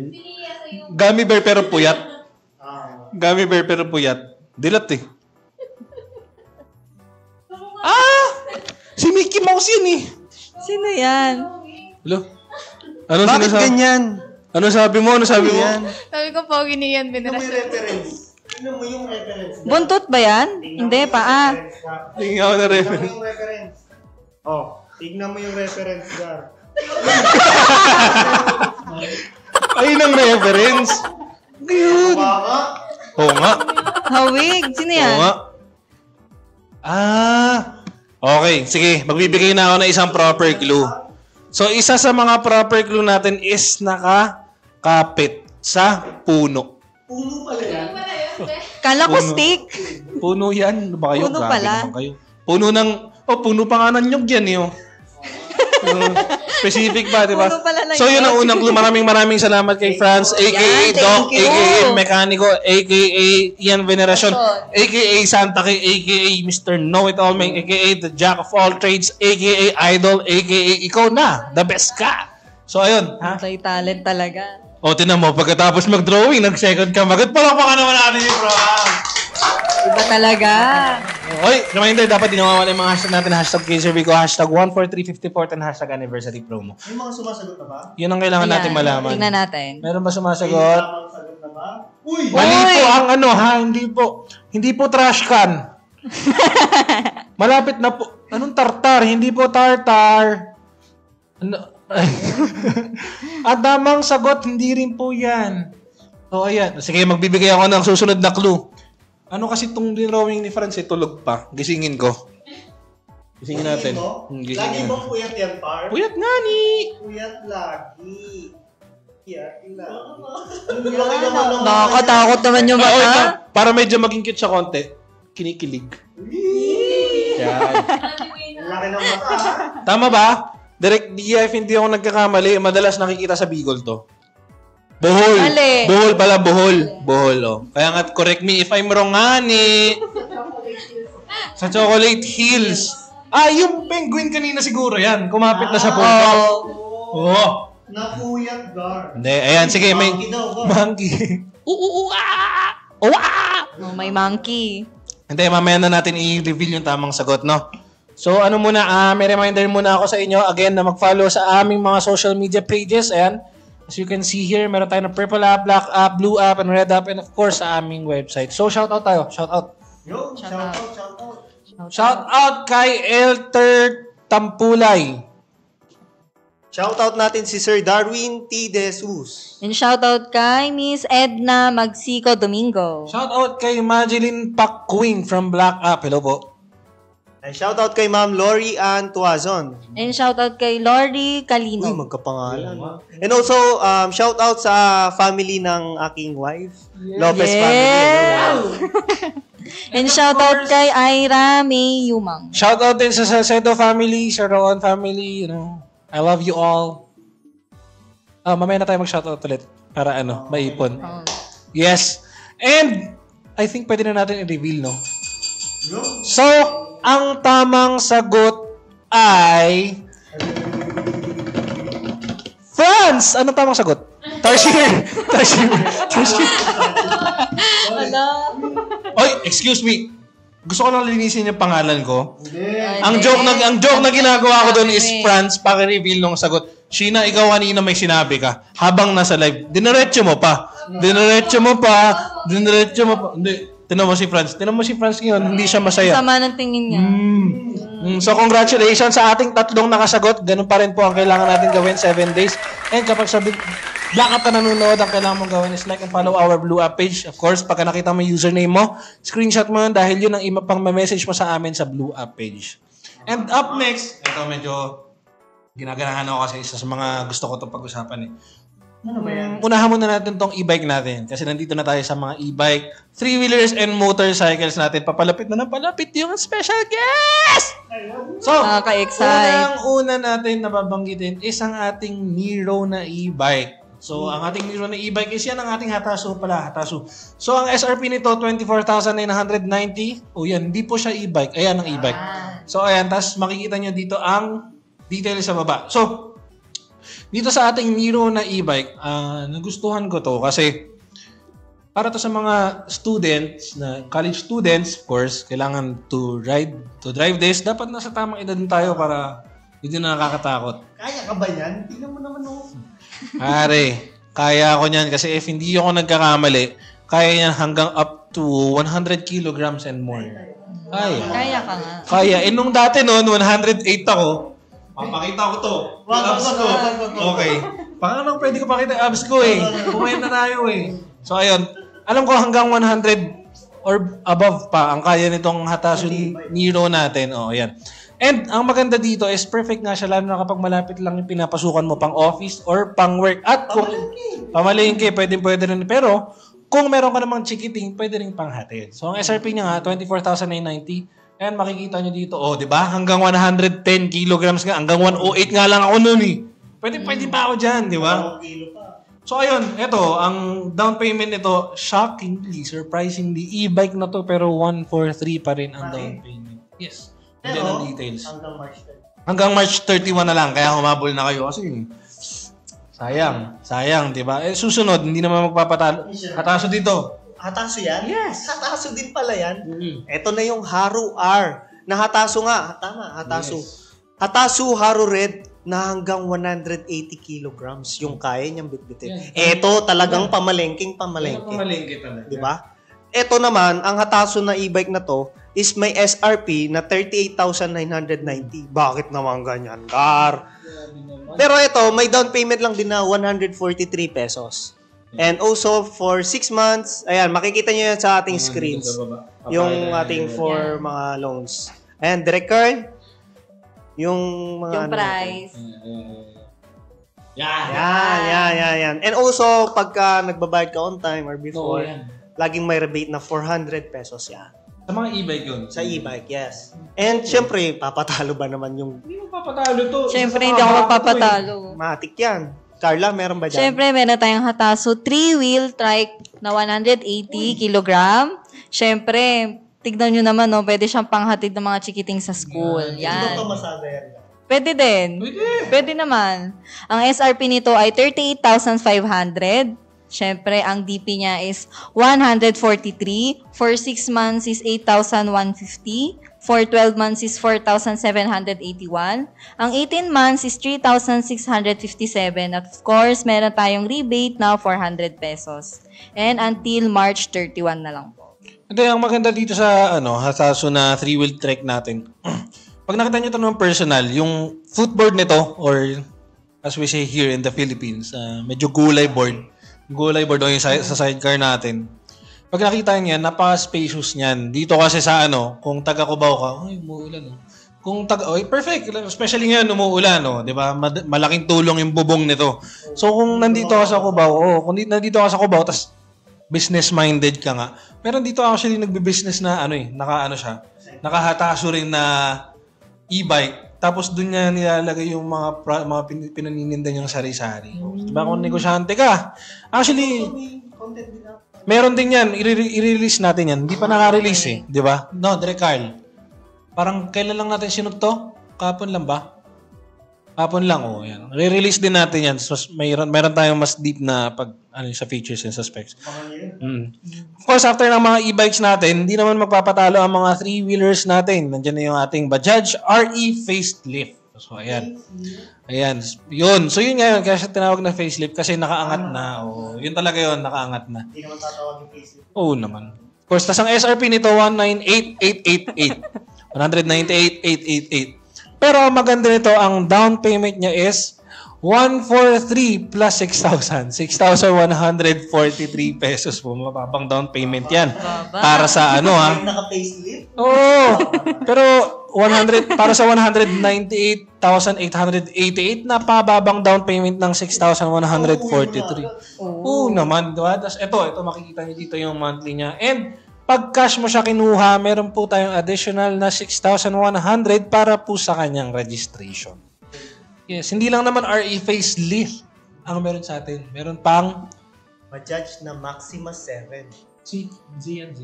A: Gummy bear pero puyat. Gummy bear pero puyat. Dilat eh. Si Mickey Mouse yun eh.
C: Sino yan?
A: Hello? Ano
D: Bakit
A: sinasabi?
D: ganyan?
A: Ano sabi mo?
B: Sabi ko, pogi ni Ian
D: Tignan mo yung
B: Veneracion.
D: reference. Tignan mo yung reference.
C: Buntot ba yan? Hindi, paa.
A: Tingnan ako na
D: Tignan
A: reference.
D: mo yung reference. Oh, tignan mo yung reference, Gar.
A: Ayun ang reference. Ngayon.
D: Baka,
A: Oo nga.
C: Hawig. Sino yan?
A: Oo nga. Okay. Sige. Magbibigay na ako ng isang proper clue. So, isa sa mga proper clue natin is nakakapit sa puno.
D: puno pala yan.
C: Kala ko
A: Puno.
C: stick.
A: Puno yan. Ano ba kayo?
C: Puno
A: Grabe
C: pala.
A: naman kayo. Puno ng... puno pa nga ng nyug yan eh. Specific ba, di ba?
C: Puno pala ng
A: So, yun ang
C: nyug.
A: unang clue. Maraming salamat kay Franz, a.k.a.
C: Yan,
A: Doc,
C: thank you.
A: a.k.a. Mekaniko, a.k.a. Ian Veneracion,
C: Veneracion.
A: a.k.a. Santa Kay, a.k.a. Mr. Know-It-All, a.k.a. The Jack of All Trades, a.k.a. Idol, a.k.a. Ikaw na, the best ka. So, ayun. Ha?
C: Multi-talent talaga.
A: O, tinan mo, pagkatapos mag-drawing, nag-second ka. Magod palakpakan naman natin yung Franz.
C: Iba talaga.
A: Oy, reminder, dapat di nawawala yung mga hashtag natin. Hashtag KServico, hashtag 14354, and hashtag anniversary promo.
D: May mga sumasagot na ba?
A: Yun ang kailangan natin malaman.
C: Tingnan natin.
A: Meron ba
D: May
A: sumasagot?
D: tamang sagot na ba?
A: Mali po ang ano ha, hindi po trash can. Malapit na po. Anong tartar? Hindi po tartar. Ano? At tamang sagot, hindi rin po yan. O, ayan. Sige, magbibigay ako ng susunod na clue. Ano kasi itong drawing ni Franz, tulog pa. Gisingin ko. Gisingin natin.
D: Lagi bang puyat yan, par?
A: Puyat nga ni.
D: Puyat lagi.
C: Nakakatakot naman yung mata.
A: Para medyo maging cute sa konti, kinikilig. Yan.
D: Laki ng mata.
A: Tama ba? Direct DF, hindi ako nagkakamali. Madalas nakikita sa Bicol to. Bohol.
C: Mali.
A: Bohol pala, bohol. Bohol, oh. Kaya nga, correct me if I'm wrong, honey. Sa Chocolate Hills. Yung penguin kanina siguro yan. Kumapit na sa punto. Oo.
D: Napuyat, Gar.
A: Hindi, ayan, sige, may
D: Monkey daw, Gar.
A: monkey.
C: Oh, may monkey.
A: Hindi, mamaya na natin i-reveal yung tamang sagot, no? So, ano muna, may reminder muna ako sa inyo, again, na mag-follow sa aming mga social media pages. Ayan, as you can see here, meron tayo ng purple app, black app, blue app, and red app, and of course, sa aming website. So, shout out tayo. Shout out.
D: Yo, shout out.
A: Shout out kay Elter Tampulay.
D: Shoutout natin si Sir Darwin T. De Jesus.
C: And shoutout kay Miss Edna Magsico Domingo.
A: Shout out kay Madeline Pakwing from Black App. Hello po.
D: And shoutout kay Ma'am Lori Ann Tuazon.
C: And shoutout kay Lori
D: Uy,
C: Calino.
D: magkapangalan. And also, shoutout sa family ng aking wife. Lopez family.
C: And shoutout kay Ira May Yumang.
A: Shout out din sa Salcedo family, sa Rowan family, I love you all. Mamaya na tayo mag-shoutout ulit para maipon. Yes. And I think pwede na natin i-reveal, no? So, ang tamang sagot ay France! Anong tamang sagot? Tarsier. Oy, excuse me. Gusto ko nang linisin yung pangalan ko. Ang joke na ginagawa ko doon is France, paki-reveal ng sagot. Sheena, ikaw kanina may sinabi ka habang nasa live. Diniretso mo pa. Hindi. Tinan mo si France ngayon, hindi siya masaya.
C: Sama ng tingin niya.
A: So congratulations sa ating tatlong nakasagot. Ganun pa rin po ang kailangan natin gawin 7 days. And kapag sabi Black App ka nanonood, ang kailangan mong gawin is like and follow our Blue App page. Of course, pagka nakita mo yung username mo, screenshot mo yun dahil yun ang pang message mo sa amin sa Blue App page. And up next, ito medyo ginaganahan ako kasi isa sa mga gusto ko itong pag-usapan
D: Ano ba yan?
A: Unahan muna natin tong e-bike natin kasi nandito na tayo sa mga e-bike, three-wheelers and motorcycles natin. Papalapit na palapit yung special guest! So, una natin nababanggitin is ang ating Niro na e-bike. So, ang ating Niro na e-bike is yan ang ating Hatasu pala. Hatasu. So, ang SRP nito, 24,990. O yan, hindi po siya e-bike. Ayan ang e-bike. So, ayan. Tapos makikita nyo dito ang details sa baba. So, dito sa ating Niro na e-bike, nagustuhan ko to kasi para to sa mga students, na college students, of course, kailangan to drive this, dapat nasa tamang edad tayo para hindi na nakakatakot.
D: Kaya ka ba yan? Tingnan mo naman
A: Pare, kaya ako niyan kasi if hindi ako nagkakamali, kaya yan hanggang up to 100 kilograms and more.
C: Kaya ka nga.
A: Kaya. Nung dati noon, 108 ako. Papakita ko to. Abs ko. Okay. Paano pwede ko pakita abs ko Kumain na tayo So ayun, alam ko hanggang 100 or above pa ang kaya nitong Hatasu Niro natin. Ayan. And ang maganda dito is perfect nga siya lalo na kapag malapit lang yung pinapasukan mo pang office or pang work. At kung pamalingke, pwede rin. Pero kung meron ka namang chikiting, pwede rin pang hatid. So ang SRP niya nga, 24,990. And makikita nyo dito, di ba? Hanggang 110 kilograms nga. Hanggang 108 nga lang ako noon Pwede pa ako dyan, di ba? So ayun, ito, ang down payment nito, shockingly, surprisingly, e-bike na to, pero 143 pa rin ang down payment. Yes. Hindi ang details. Hanggang March 31 na lang, kaya humabol na kayo. Kasi sayang, di ba? Susunod, hindi naman magpapatalo. Hatasu dito.
D: Hatasu yan?
A: Yes.
D: Hatasu din pala yan? Ito na yung Haru R. Na Hatasu nga. Tama, Hatasu. Yes. Hatasu Haru Red na hanggang 180 kilograms yung kaya niyang bitbitin. Ito talagang pamalengking.
A: Pamalengke talaga.
D: Di ba? Ito naman, ang hataso na e-bike na to is may SRP na 38,990. Bakit naman ganyan, Gar? Pero ito, may down payment lang din na 143 pesos. And also, for 6 months, ayan, makikita nyo yan sa ating screens. Yung ating for mga loans. Ayan, direct card. Yung mga
C: Yung price.
D: Yan. And also, pagka nagbabayad ka on time or before, laging may rebate na 400 pesos yan.
A: Sa mga e-bike yun?
D: Sa e-bike, yes. And syempre, papatalo ba naman yung...
A: Hindi mo papatalo to.
C: Syempre, hindi ako magpapatalo.
D: Matik yan. Carla, meron ba dyan?
C: Syempre, meron tayong hataso 3-wheel trike na 180 kilogram. Syempre, tignan nyo naman, no, pwede siyang panghatid ng mga chikiting sa school. Yan.
D: Ito masada yan.
C: Pwede din. Pwede naman. Ang SRP nito ay 38,500. Syempre, ang DP niya is 143. For 6 months is 8,150. For 12 months is 4,781. Ang 18 months is 3,657. At of course, meron tayong rebate na 400 pesos. And until March 31 na lang po.
A: Hindi, ang maganda dito sa hataso na 3-wheel trek natin. Pag nakita nyo ito ng personal, yung footboard nito, or as we say here in the Philippines, medyo gulay board. Gulay board o yung sa sidecar natin. Pag nakita niya, napaka-spacious niyan. Dito kasi sa kung taga Cubao ka, ay, umuulan. Kung perfect. Especially ngayon, umuulan, di ba? Malaking tulong yung bubong nito. So, kung nandito ka sa Cubao, nandito ka sa Cubao, tas business-minded ka nga, meron dito actually nagbe-business na nakahataso rin na e-bike. Tapos doon niya nilalagay yung mga pinanininda niyang sari-sari. Diba kung negosyante ka? Actually, meron din yan. I-release natin yan. Hindi pa naka-release eh. Di ba? No, Direk Carl. Parang kailan lang natin sinunto? Kapon lang ba? Kapon lang, yan. Re-release din natin yan. So, meron tayong mas deep na sa features and sa specs. Of course, after ng mga e-bikes natin, hindi naman magpapatalo ang mga 3-wheelers natin. Nandiyan na yung ating Bajaj RE facelift. So, ayan. Ayan. Yun. So, yun ngayon. Kaya siya tinawag na facelift kasi nakaangat na. Yun talaga yun. Nakaangat na.
D: Hindi naman tatawag yung facelift.
A: Oo naman. Of course, tas ang SRP nito, 198,888. 198,888. Pero ang maganda nito, ang down payment niya is 143 plus 6,000. 6,143 pesos po. Mababang down payment yan. Para sa
D: Naka-facelift?
A: Oo. Pero para sa 198,888 na pababang down payment ng 6,143. Oo naman, diba? Tapos ito makikita niyo dito yung monthly niya. And pag cash mo siya kinuha, meron po tayong additional na 6,100 para po sa kanyang registration. Yes, hindi lang naman RE facelift ang meron sa atin. Meron pang
D: Bajaj na Maxima 7.
A: Z yan.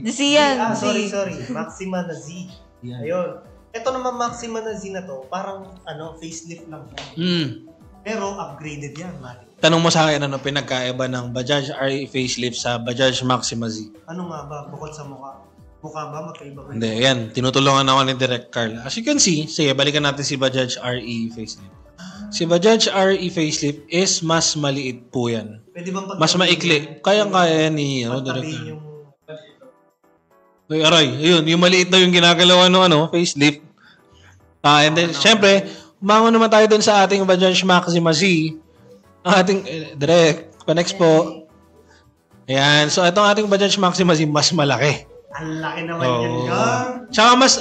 D: Sorry. Maxima na Z.
A: Yan.
D: Ayun. Ito naman Maxima na Z na to, parang facelift lang siya. Pero upgraded yan, Mati.
A: Tanong mo sa akin, pinagkaiba ng Bajaj RE facelift sa Bajaj Maxima Z?
D: Ano nga ba, bukod sa mukha? Mukha ba, magkaiba ba?
A: Hindi, yan. Tinutulungan naman ni Direk Carl. As you can see, sige, balikan natin si Bajaj RE facelift. Si Bajaj RE facelift is mas maliit po yan.
D: Pwede bang
A: mas maikli. Kayang-kaya yan ni Direk Carl.
D: yung...
A: Ay, aray. Ayun, yung maliit na yung ginagalawan ng facelift. And then, syempre, umangon naman tayo dun sa ating Bajaj Maxima Z. Ang ating, Direk, connects po. Ayan, so itong ating Bajaj Maxima Z, mas malaki.
D: Ang laki naman yun, Gar.
A: Tsaka mas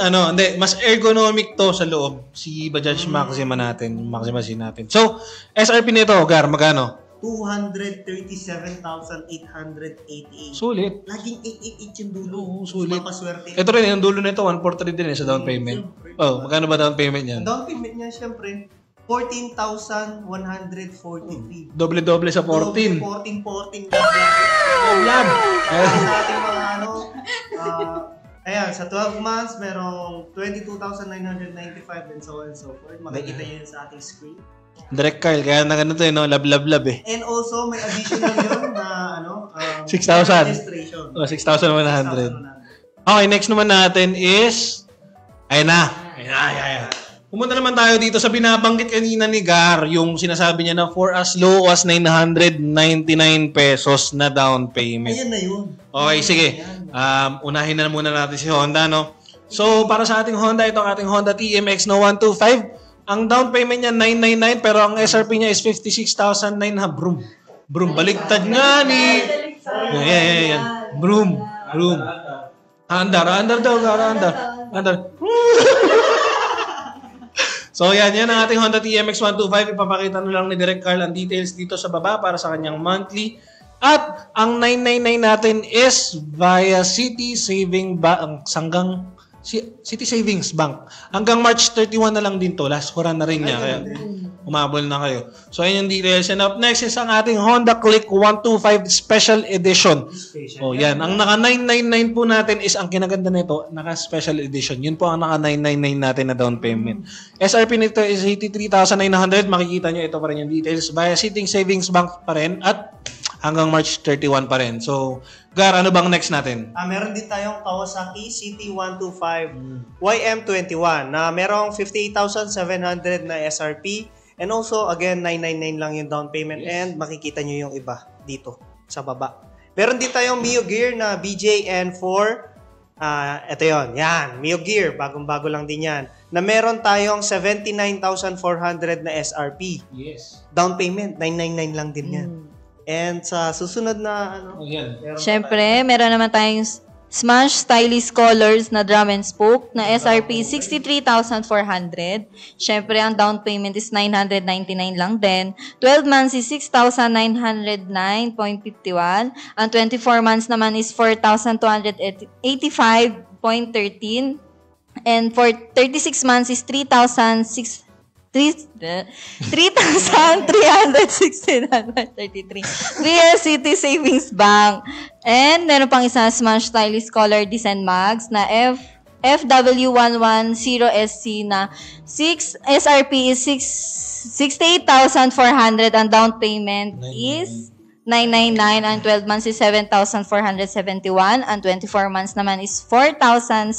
A: ergonomic to sa loob, si Bajaj Maxima natin, Maxima Z natin. So, SRP nito, Gar, magkano?
D: 237,888.
A: Sulit.
D: Laging 888 yung dulo.
A: Sulit.
D: Mapaswerte.
A: Ito rin, yung dulo nito, 143 din sa down payment. Magkano ba down payment yan?
D: Ang down payment niya, syempre, 14,143.
A: Doble-doble sa 14.
D: 14.
A: Yan.
D: Sa ating mga ayan, sa 12 months, merong 22,995 and so on and so forth. Makikita yun sa ating screen.
A: Direct Carl, kaya na ganito lab eh.
D: And also, may additional yun na
A: 6,000.
D: registration.
A: 6,100. Okay, next naman natin is, ayun na. pumunta naman tayo dito sa binabanggit kanina ni Gar, yung sinasabi niya na for as low as 999 pesos na down payment.
D: Ayan na yun.
A: Okay, sige. Unahin na muna natin si Honda, no? So, para sa ating Honda, ito ang ating Honda TMX no 125. Ang down payment niya 999 pero ang SRP niya is 56,900. Broom. Baligtad nga ni. Yan. Broom. Andar daw, andar. So, yan ang ating Honda TMX 125. Ipapakita na lang ni Direk Carl ang details dito sa baba para sa kanyang monthly. At ang 999 natin is via City Savings Bank. Hanggang March 31 na lang din to. Last run na rin niya. Kaya umabol na kayo. So, ayun yung details. And up next is ang ating Honda Click 125 Special Edition. Oh, yan. Ang naka 999 po natin is ang kinaganda nito, naka Special Edition. Yun po ang naka 999 natin na down payment. SRP nito is 83,900. Makikita nyo, ito pa rin yung details. Via City Savings Bank pa rin at hanggang March 31 pa rin. So, Gar, ano bang next natin?
D: Meron din tayong Kawasaki CT125 YM21 na merong 58,700 na SRP and also again 999 lang yung down payment and makikita nyo yung iba dito sa baba. Meron din tayong Mio Gear na BJN4. Ito yun. Yan. Mio Gear. Bagong-bago lang din yan. Na meron tayong 79,400 na SRP.
A: Yes.
D: Down payment. 999 lang din yan. And sa susunod na
C: Siyempre, meron naman tayong Smash Stylish Colors na drum and spoke na SRP 63,400. Siyempre, ang down payment is 999 lang din. 12 months is 6,909.51. Ang 24 months naman is 4,285.13. And for 36 months is 3,369.33 via City Savings Bank. And meron pang isa Smash Stylish Color Design Mags na FW110SC na SRP is 68,400. Ang down payment is 999. Ang 12 months is 7,471. Ang 24 months naman is 4,633.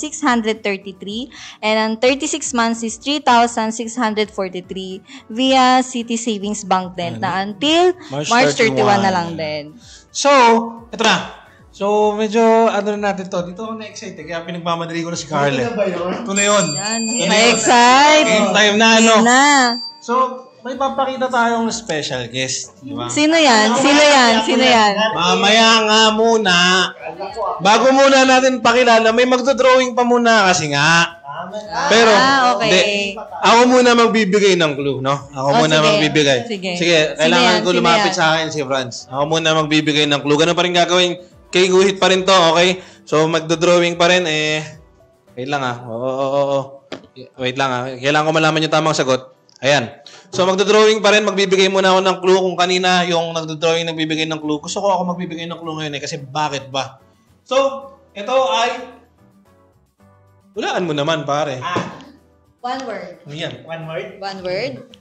C: And ang 36 months is 3,643 via City Savings Bank din na until March 31 na lang din.
A: So, ito na. So, medyo ano na natin to. Dito ako na-excite. Kaya pinagmamadali ko na si Carl. Ito na ba yun? Ito na yun.
C: Yan. Na-excite.
A: Game time na, ano?
C: Game na.
A: So, may papakita tayong special guest. Diba?
C: Sino yan?
A: Mamaya nga muna. Bago muna natin pakilala, may magdodrawing pa muna kasi nga. Pero,
C: okay.
A: Ako muna magbibigay ng clue, no? Ako muna magbibigay. Sige, kailangan ko lumapit sa akin si Franz. Ako muna magbibigay ng clue. Ganun pa rin gagawin. Kay Guhit pa rin to, okay? So, magdodrawing pa rin, wait lang Oo. Wait lang Kailangan ko malaman yung tamang sagot. Ayan. So, magdodrawing pa rin. Magbibigay muna ako ng clue kung kanina yung nagdodrawing nagbibigay ng clue. Gusto ko ako magbibigay ng clue ngayon kasi bakit ba? So, ito ay... Hulaan mo naman, pare.
C: One word.
A: Ayan.
D: One word.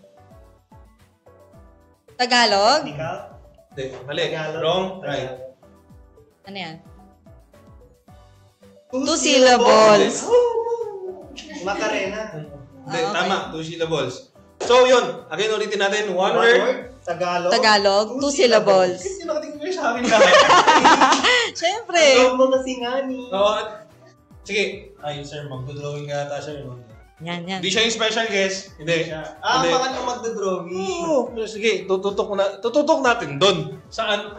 C: Tagalog?
A: Mali. Wrong. Right.
C: Ano yan? 2 syllables.
D: Macarena.
A: Hindi, tama. 2 syllables. So, yun. Again, ulitin natin. One word.
D: Tagalog.
C: 2 syllables.
A: Kasi nakatingin kayo sa akin lahat.
C: Siyempre.
D: Ikaw mo kasi nga ni.
A: Sige. Ay, sir. Magdodrawing nga ata, sir.
C: Yan.
A: Hindi siya yung special guest. Hindi.
D: Baka nang magdodrawing.
A: Oo. Sige, tututok natin doon. Saan?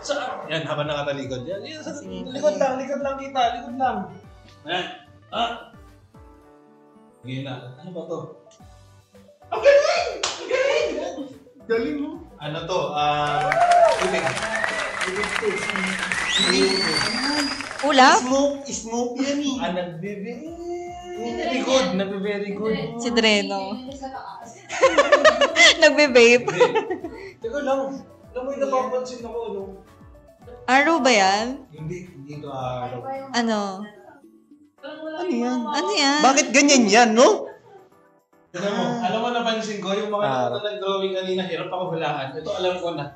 A: Yan, habang nakatalikod. Yan, likod lang kita. Likod lang. Yan. Sige na. Ano ba to? Ang galing! Galing mo. Ano to?
C: Ulap?
D: Smoke yan eh.
A: Nagbe-very good.
C: Si Dreno. Nagbe-vape.
A: Teka lang. Alam mo yung napapansin ako, ano?
C: Araw ba yan?
A: Hindi ito araw.
C: Ano? Ano yan?
D: Bakit ganyan yan, no?
A: Alam mo napansin ko, yung mga nag-drawing kanina, hirap ako hulaan. Ito alam ko na.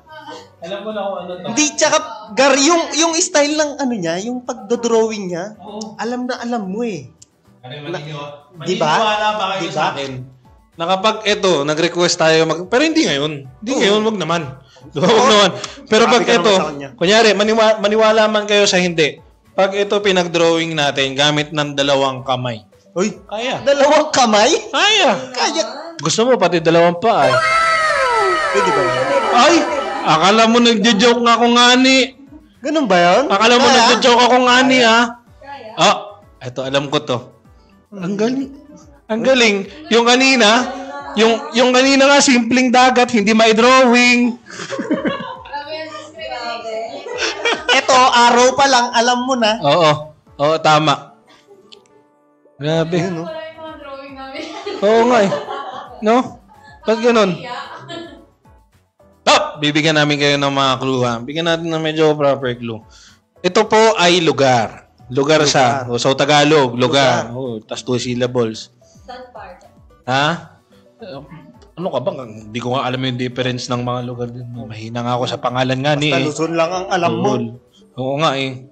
A: Alam ko na kung ano to.
D: Hindi, tsaka, Gar, yung style ng ano niya, yung pagdodrawing niya, alam na alam mo eh.
A: Maniniwala
D: Diba?
A: pa kayo sa akin na kapag ito, nag-request tayo pero hindi ngayon. Hindi ngayon, wag naman. Diba, wag naman. Pero pag ito, kunyari, maniwala man kayo sa hindi. Pag ito pinag-drawing natin gamit ng 2 kamay.
D: Uy,
A: Kaya.
D: 2 kamay?
A: Kaya.
D: Kaya.
A: Gusto mo pati 2 pa ay.
D: Pwede ba yun?
A: Ay! Akala mo nagjo-joke nga ako ngani.
D: Ganun ba yun?
A: Akala mo nagjo-joke ako ngani ha? Eto alam ko to. Ang galing. Ang galing. Yung kanina nga simpleng dagat, hindi may drawing.
D: Ito, araw pa lang, alam mo na.
A: Oo, tama. Grabe.
B: Wala yung mga drawing namin.
A: Oo nga eh. No? Ba't ganun? Bibigyan namin kayo ng mga clue ha. Bigyan natin ng medyo proper clue. Ito po ay lugar. Lugar sa. So, Tagalog, lugar. Tas 2 syllables. Ha? Ano ka ba? Hindi ko nga alam yung difference ng mga lugar din. Mahina nga ako sa pangalan nga ni.
D: Basta Luzon lang ang alam mo.
A: Oo nga eh.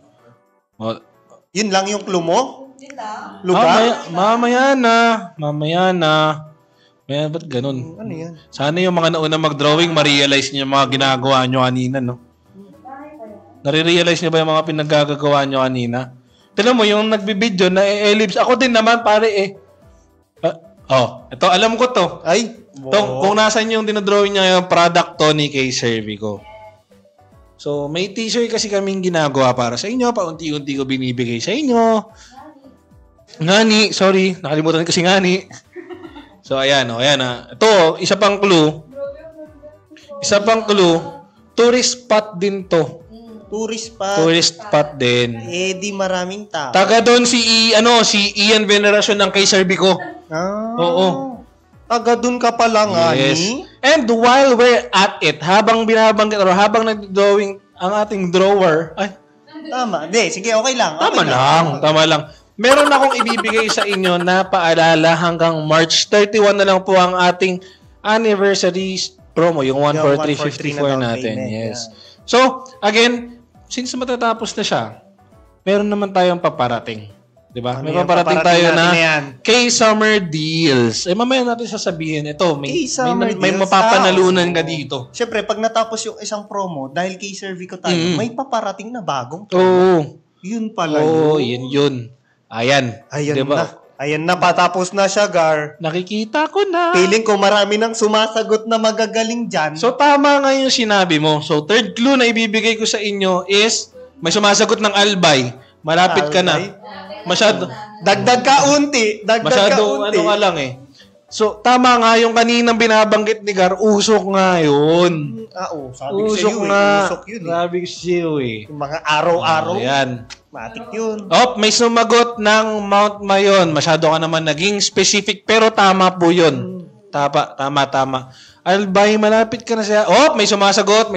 D: Yun lang yung clue mo? Lugar?
A: Mamaya na. Ba't ganun?
D: Ano yan?
A: Sana yung mga nauna mag-drawing, ma-realize niyo yung mga ginagawa nyo kanina, no? Nare-realize niyo ba yung mga pinaggagawa nyo kanina? Tignan mo, yung nagbibideo na ellipse. Ako din naman, pare eh. Ito, alam ko to.
D: Ay,
A: Kung nasan yung dinodrawing niya yung product to ni Kay Cervico. So, may t-shirt kasi kaming ginagawa para sa inyo. Paunti-unti ko binibigay sa inyo. Ngani, sorry. Nakalimutan kasi ngani. So, ayan. Ito, isa pang clue. Tourist spot din to. Tourist spot din.
D: Di maraming tao.
A: Taga doon si Ian Veneracion ng Kay Cervico. Oo.
D: Taga doon ka pala nga ni.
A: And while we're at it, habang binabanggit or habang nag-drawing ang ating drawer,
D: Tama. Sige, okay lang.
A: Tama lang. Meron akong ibibigay sa inyo na paalala hanggang March 31 na lang po ang ating anniversary promo, yung 14354 natin. Yes. So, again, since matatapos na siya, meron naman tayong paparating. Diba? May paparating tayo na K-Summer Deals. Mamaya natin sasabihin, ito, may mapapanalunan ka dito.
D: Siyempre, pag natapos yung isang promo, dahil kay Cervico tayo, may paparating na bagong
A: promo. Oo.
D: Yun pala
A: yun. Ayan diba?
D: Na. Ayan na, patapos na siya, Gar.
A: Nakikita ko na.
D: Feeling ko marami nang sumasagot na magagaling dyan.
A: So, tama nga yung sinabi mo. So, third clue na ibibigay ko sa inyo is may sumasagot ng albay. Malapit ka na. Masyado.
D: Dagdag ka unti.
A: Masyado, ano nga lang eh. So, tama nga yung kaninang binabanggit ni Gar, usok nga yun.
D: Sabi ko sa'yo usok yun eh.
A: Sabi ko sa'yo eh.
D: Yung mga araw-araw.
A: Ayan.
D: Matik yun.
A: May sumagot ng Mount Mayon. Masyado ka naman naging specific, pero tama po yun. Tama. Albay, malapit ka na siya. May sumasagot.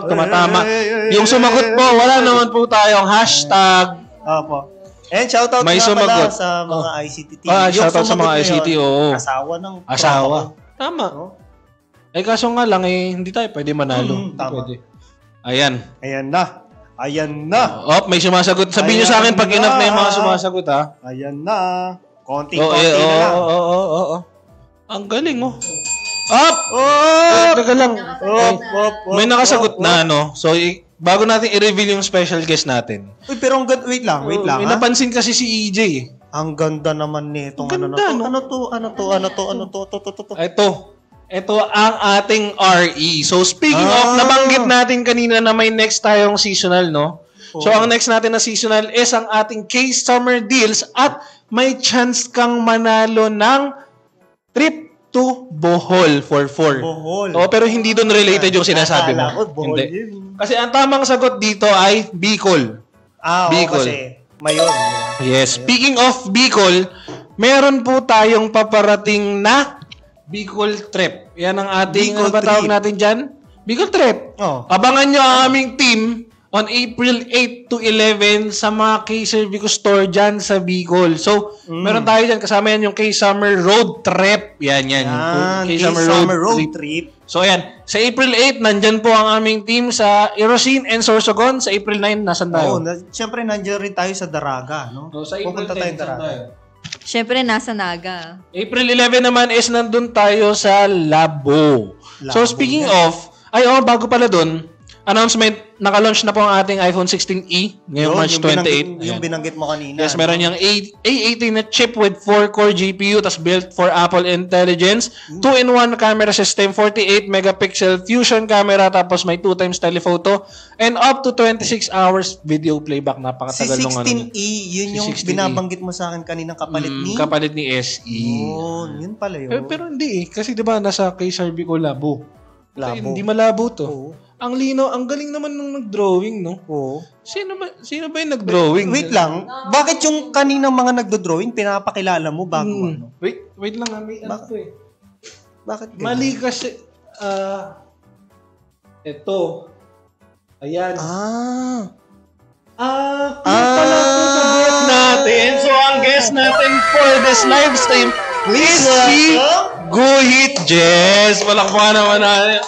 A: Tumatama. Yung sumagot po, wala naman po tayong hashtag.
D: Opo. And shoutout
A: may
D: nga
A: sumagot.
D: Pala sa mga ICT team.
A: Shoutout sa mga ICT, oo.
D: Asawa.
A: Tama. Kaso nga lang hindi tayo pwede manalo.
D: Tama.
A: Pwede. Ayan
D: na.
A: May sumasagot. Sabihin nyo sa akin pag enough na yung mga sumasagot, ha?
D: Ayan na. Konting-konti na lang.
A: Oo. Ang galing, Teka lang. May nakasagot na, no? So, bago natin i-reveal yung special guest natin.
D: Pero wait lang.
A: May napansin kasi si EJ.
D: Ang ganda naman nito. Ano to?
A: Ito ang ating RE. So, speaking of, nabanggit natin kanina na may next tayong seasonal, no? So, ang next natin na seasonal is ang ating K-Summer Deals at may chance kang manalo ng trip to Bohol for 4.
D: Bohol.
A: Pero hindi doon related yung sinasabi mo. Hindi. Kasi ang tamang sagot dito ay Bicol.
D: Bicol. Kasi Mayon.
A: Yes. Speaking of Bicol, meron po tayong paparating na Bicol Trip. Yan ang ating, ano ba tawag natin dyan? Bicol Trip. Abangan nyo ang aming team on April 8 to 11 sa mga K-Cervico store dyan sa Bicol. So, meron tayo dyan. Kasama yan yung K-Summer Road Trip. Yan.
D: K-Summer Road Trip.
A: So, ayan. Sa April 8, nandyan po ang aming team sa Erosin and Sorsogon. Sa April 9, nasan tayo?
D: Siyempre, nandyan rin tayo sa Daraga. No?
A: Sa April 10,
D: tayo Daraga.
C: Syempre, nasa Naga.
A: April 11 naman is nandun tayo sa Labo. So speaking of, bago pala dun, announcement, naka-launch na po ang ating iPhone 16e ngayong March 28.
D: Yung binanggit mo kanina.
A: Yes, meron yung A18 na chip with 4-core GPU tas built for Apple Intelligence, 2-in-1 camera system, 48 megapixel fusion camera, tapos may 2x telephoto, and up to 26 hours video playback. Napakatagal nung ano.
D: Si 16e, yun yung
A: 16E.
D: binabanggit mo sa akin kaninang kapalit ni?
A: Kapalit ni SE.
D: Yun pala yun.
A: Pero hindi kasi 'di ba nasa kay Sarby ko Labo. Kasi
D: Labo.
A: hindi malabo to.
D: Oo.
A: Ang lino, ang galing naman nung nag-drawing, no?
D: Oo.
A: Sino ba yung nag-drawing?
D: Wait lang. Bakit yung kaninang mga nagdo-drawing, pinapakilala mo bago ano?
A: Wait lang, may ano to eh.
D: Bakit ganun?
A: Mali kasi, eto. Ayan. Pala po sa guest natin. So, ang guest natin for this live stream is si Guhit Jess. Palakpakan naman natin.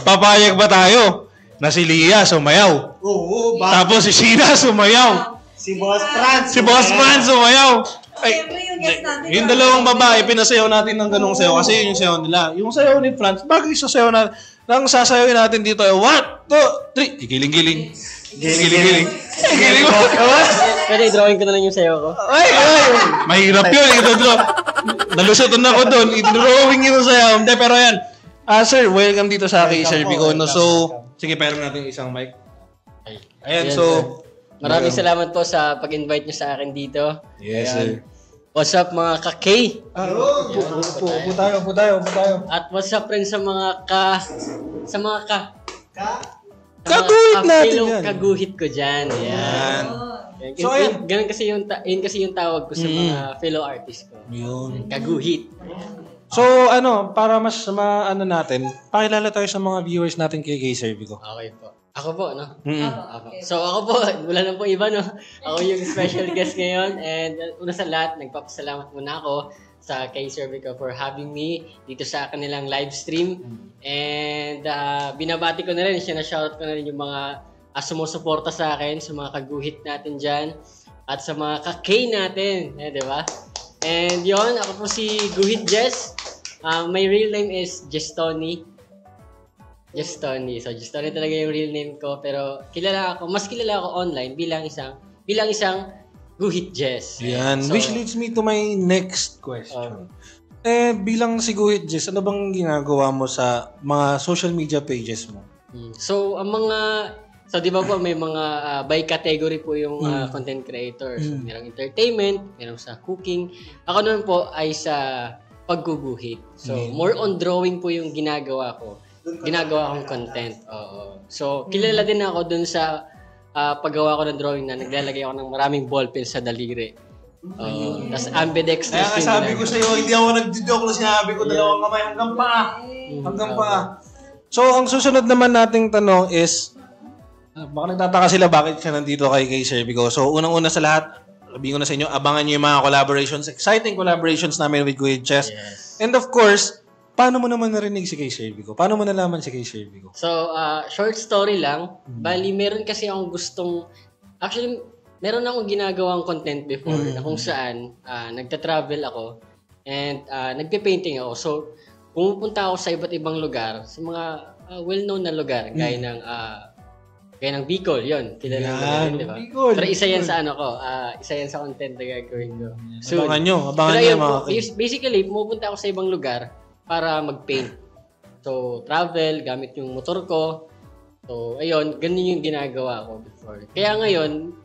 A: Papayag ba tayo na si Lia sumayaw?
D: Oo,
A: Tapos si Sheena sumayaw.
D: Si Boss Franz.
A: Si Boss Franz sumayaw.
C: Siyempre, yung guest natin.
A: Yung dalawang babae, pinasayaw natin ng ganong sayaw kasi yun yung sayaw nila. Yung sayaw ni Franz, bagay sa sayaw natin. Nang sasayawin natin dito ay 1, 2, 3. Gigiling-giling. Gigiling-giling. Gigiling.
E: Pwede i-drawing ko na lang yung sayo ko.
A: Ay! Mahirap yun. Nalusotan ako doon. I-drawing yung sayaw. Hindi, pero yan. Sir, welcome dito sa kay Sir Bicono. So, sige, pero natin isang mic. Ayan, so...
E: Maraming salamat po sa pag-invite niyo sa akin dito.
A: Yes, sir.
E: What's up mga ka-K?
A: Upo tayo.
E: At what's up rin sa mga
A: Kaguhit natin yan.
E: Kaguhit ko dyan. Ayan.
A: So, ayan.
E: Ganun kasi yun kasi yung tawag ko sa mga fellow artist ko.
A: Yun.
E: Kaguhit.
A: So, para mas natin, pakilala tayo sa mga viewers natin kay Sir Bico.
E: Okay po. Ako po, no? Ako. So, ako po, wala na po iba, no? Ako yung special guest ngayon. And una sa lahat, nagpapasalamat muna ako sa kay Sir Vico for having me dito sa kanilang live stream. And binabati ko na rin, shoutout ko na rin yung mga sumusuporta sa akin, sa mga kaguhit natin dyan, at sa mga ka-K natin. Di ba? And yon, ako po si Guhit Jess. My real name is Jestoni. Jestoni. So, Jestoni talaga yung real name ko. Pero mas kilala ako online bilang isang Guhit Jess.
A: Yan.
E: So,
A: Which leads me to my next question. Bilang si Guhit Jess, ano bang ginagawa mo sa mga social media pages mo?
E: So, di ba po may mga by category po yung content creator. So, merong entertainment, merong sa cooking. Ako naman po ay sa pagguguhit. So, more on drawing po yung ginagawa ko. Ginagawa kong content. So, kilala din ako dun sa paggawa ko ng drawing na naglalagay ako ng maraming ballpen sa daliri. Tapos ambidextrous.
A: Kaya sabi ko sa'yo, hindi ako nag-joke lang sinabi ko dalawang kamay hanggang paa. So, ang susunod naman nating tanong is, baka nagtataka sila bakit siya nandito kay Sir Bico. So, unang-una sa lahat, sabihin ko na sa inyo, abangan nyo yung mga collaborations, exciting collaborations namin with Guhit Jess.
E: Yes.
A: And of course, paano mo naman narinig si Sir Bico? Paano mo nalaman si Sir Bico?
E: So, short story lang. Bali, meron kasi akong actually, meron akong ginagawang content before na kung saan nagta-travel ako and nagpe-painting ako. So, pumupunta ako sa iba't ibang lugar, sa mga well-known na lugar, gaya ng Bicol, yun. Kilala mo na yun, di ba?
A: Bicol.
E: Pero isa yan sa isa yan sa content na gagawin ko.
A: Abangan nyo mga
E: Basically, pumupunta ako sa ibang lugar para mag-paint. So, travel, gamit yung motor ko. So, ayun, ganun yung ginagawa ko before. Kaya ngayon,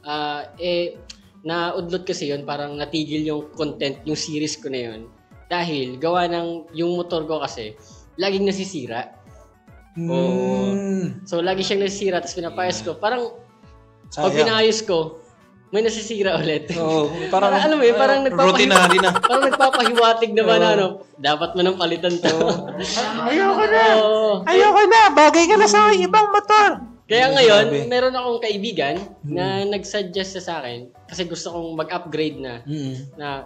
E: naudlot kasi yun, parang natigil yung content, yung series ko na yun. Dahil, gawa ng, yung motor ko kasi, laging nasisira. So, lagi siyang nasisira, tapos pinapayos ko. Parang, pag pinayos ko, may nasisira ulit.
A: Parang
E: alam mo yun, parang
A: routinary na.
E: Parang nagpapahiwatig naman dapat mo nang palitan to.
A: Ayoko na, bagay ka na sa ibang motor.
E: Kaya ngayon, meron akong kaibigan na nag-suggest sa akin kasi gusto kong mag-upgrade na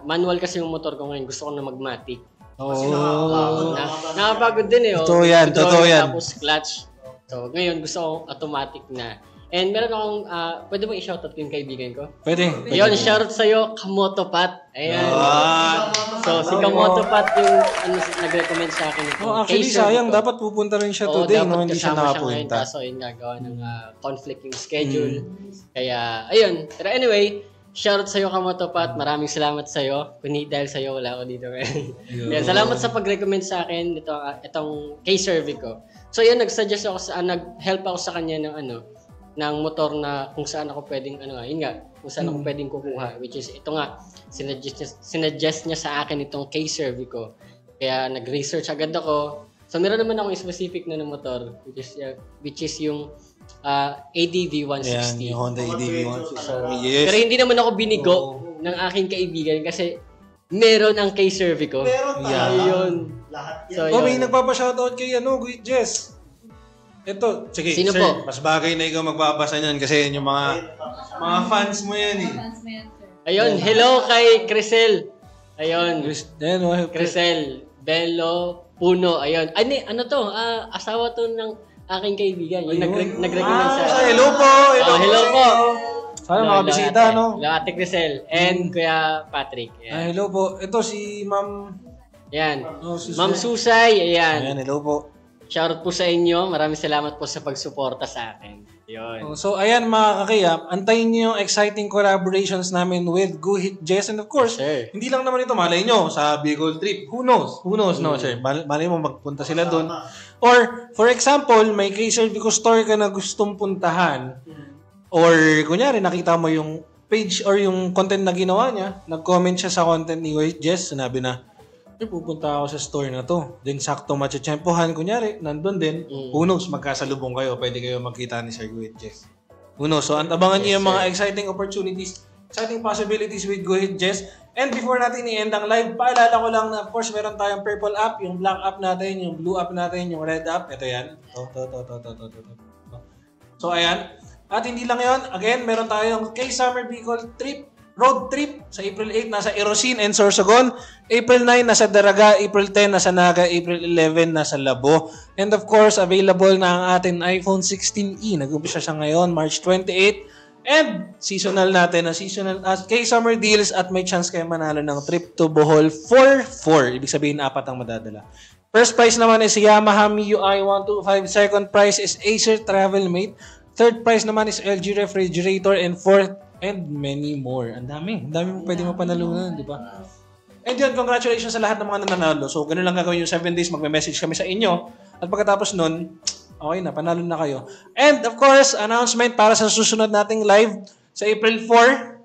E: manual kasi yung motor ko ngayon, gusto ko na mag-matic. Nakapagod din eh.
A: Totoo yan.
E: Tapos clutch. So, ngayon gusto kong automatic na. And meron akong, pwede mo i-shoutout yung kaibigan ko?
A: Pwede.
E: Ayun, shoutout sa'yo, Kamoto Pat. Ayan. So, si Kamoto Pat yung nag-recommend sa akin.
A: Actually, sayang. Dapat pupunta rin siya today. No? Hindi siya nakapunta.
E: Kaso yun gagawa ng conflicting schedule. Kaya, ayun. Pero anyway, shoutout sa'yo, Kamoto Pat. Maraming salamat sa'yo. Kung hindi dahil sa'yo, wala ako dito. Yan, salamat sa pag-recommend sa akin itong case survey ko. So, yun, nag-suggest ako nag-help ako sa kanya ng motor na kung saan ako pwedeng, kung saan ako pwedeng kukuha. Which is, ito nga, sinuggest niya sa akin itong case survey ko. Kaya nag-research agad ako. So, meron naman akong specific na motor, which is yung ADV 160.
A: Yan, yung Honda ADV 160.
E: So, pero hindi naman ako binigo ng aking kaibigan kasi meron ang case survey ko.
D: Meron
E: Yun.
D: Lahat yan.
E: So,
A: May nagpapa-shoutout kay Guhit Jess. Ito, sige,
E: Sino
A: sir,
E: po?
A: mas bagay na ikaw magbabasa niyan kasi yun yung mga fans mo yan eh.
E: ayun, hello kay Crisel. Ayun,
A: Crisel.
E: Bello Puno. Ayun. Ano to? Asawa to ng aking kaibigan. Yung nag-recommend sa...
A: Hello po!
E: Hello po!
A: Sana makabisita, no?
E: Hello, Ate Crisel. And Kuya Patrick. Ayan.
A: Hello po. Ito si Ma'am...
E: Yan.
A: Susay.
E: Ma'am Susay. Ayan.
A: Hello po.
E: Shoutout po sa inyo. Maraming salamat po sa pagsuporta sa akin. Yun.
A: So, ayan mga kakiyap, antayin niyo yung exciting collaborations namin with Guhit Jess. And of course,
E: Sir.
A: hindi lang naman ito, malay nyo, sa Bicol trip. Who knows? No, sir? Malay mo, magpunta sila doon. Or, for example, may Kaiser Vico store ka na gustong puntahan. Or, kunyari, nakita mo yung page or yung content na ginawa niya, nag-comment siya sa content ni Guhit Jess, sinabi na, pupunta ako sa store na to. Then sakto matsyempohan, kunyari, nandun din. Who knows, magkasalubong kayo. Pwede kayo magkita ni Sir Guhit Jess. Who knows? So, abangan niyo yung mga exciting opportunities, exciting possibilities with Guhit Jess. And before natin i-end ang live, paalala ko lang na, of course, meron tayong purple app, yung black app natin, yung blue app natin, yung red app. Ito yan. So, ayan. At hindi lang yon, again, meron tayong K-Summer Bicol trip, road trip sa April 8 nasa Erosin and Sorsogon, April 9 nasa Daraga, April 10 nasa Naga, April 11 nasa Labo. And of course, available na ang ating iPhone 16e. Nag-umpisa siya ngayon, March 28. And seasonal natin, K-Summer deals at may chance kayo manalo ng trip to Bohol for 4. Ibig sabihin, 4 ang madadala. First prize naman is Yamaha MIUI 125. Second prize is Acer Travelmate. Third prize naman is LG Refrigerator. And fourth, and many more. Ang dami mo pwede mapanalunan, di ba? And yun, congratulations sa lahat ng mga nananalo. So, ganun lang gagawin yung 7 days, magme-message kami sa inyo. At pagkatapos nun, okay na, panalo na kayo. And of course, announcement para sa susunod nating live sa April 4.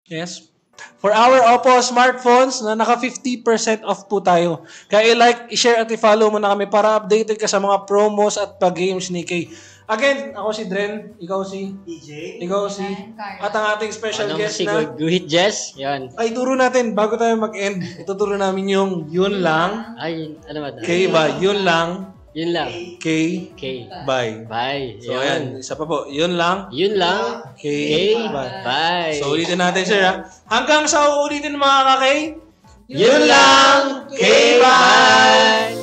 A: Yes. For our Oppo smartphones na naka 50% off po tayo. Kaya i-like, i-share at i-follow mo na kami para updated ka sa mga promos at pag-games ni Kay. Again, ako si Dren, ikaw si
D: DJ,
A: ikaw si at ang ating special guest
E: si
A: na
E: Guhit Jess. Yan.
A: ay turo natin bago tayo mag-end. Ituturo namin yung yun lang.
E: Ay, ano ba?
A: Kay ba? Yun lang.
E: Yun lang.
A: Kay.
E: K.
A: Bye.
E: Bye.
A: So, ayan. Isa pa po. Yun lang.
E: Yun lang.
A: Kay.
E: Bye.
A: So, ulitin natin, sir, ha? Hanggang sa uulitin, mga kakay.
E: Yun lang. K. Bye.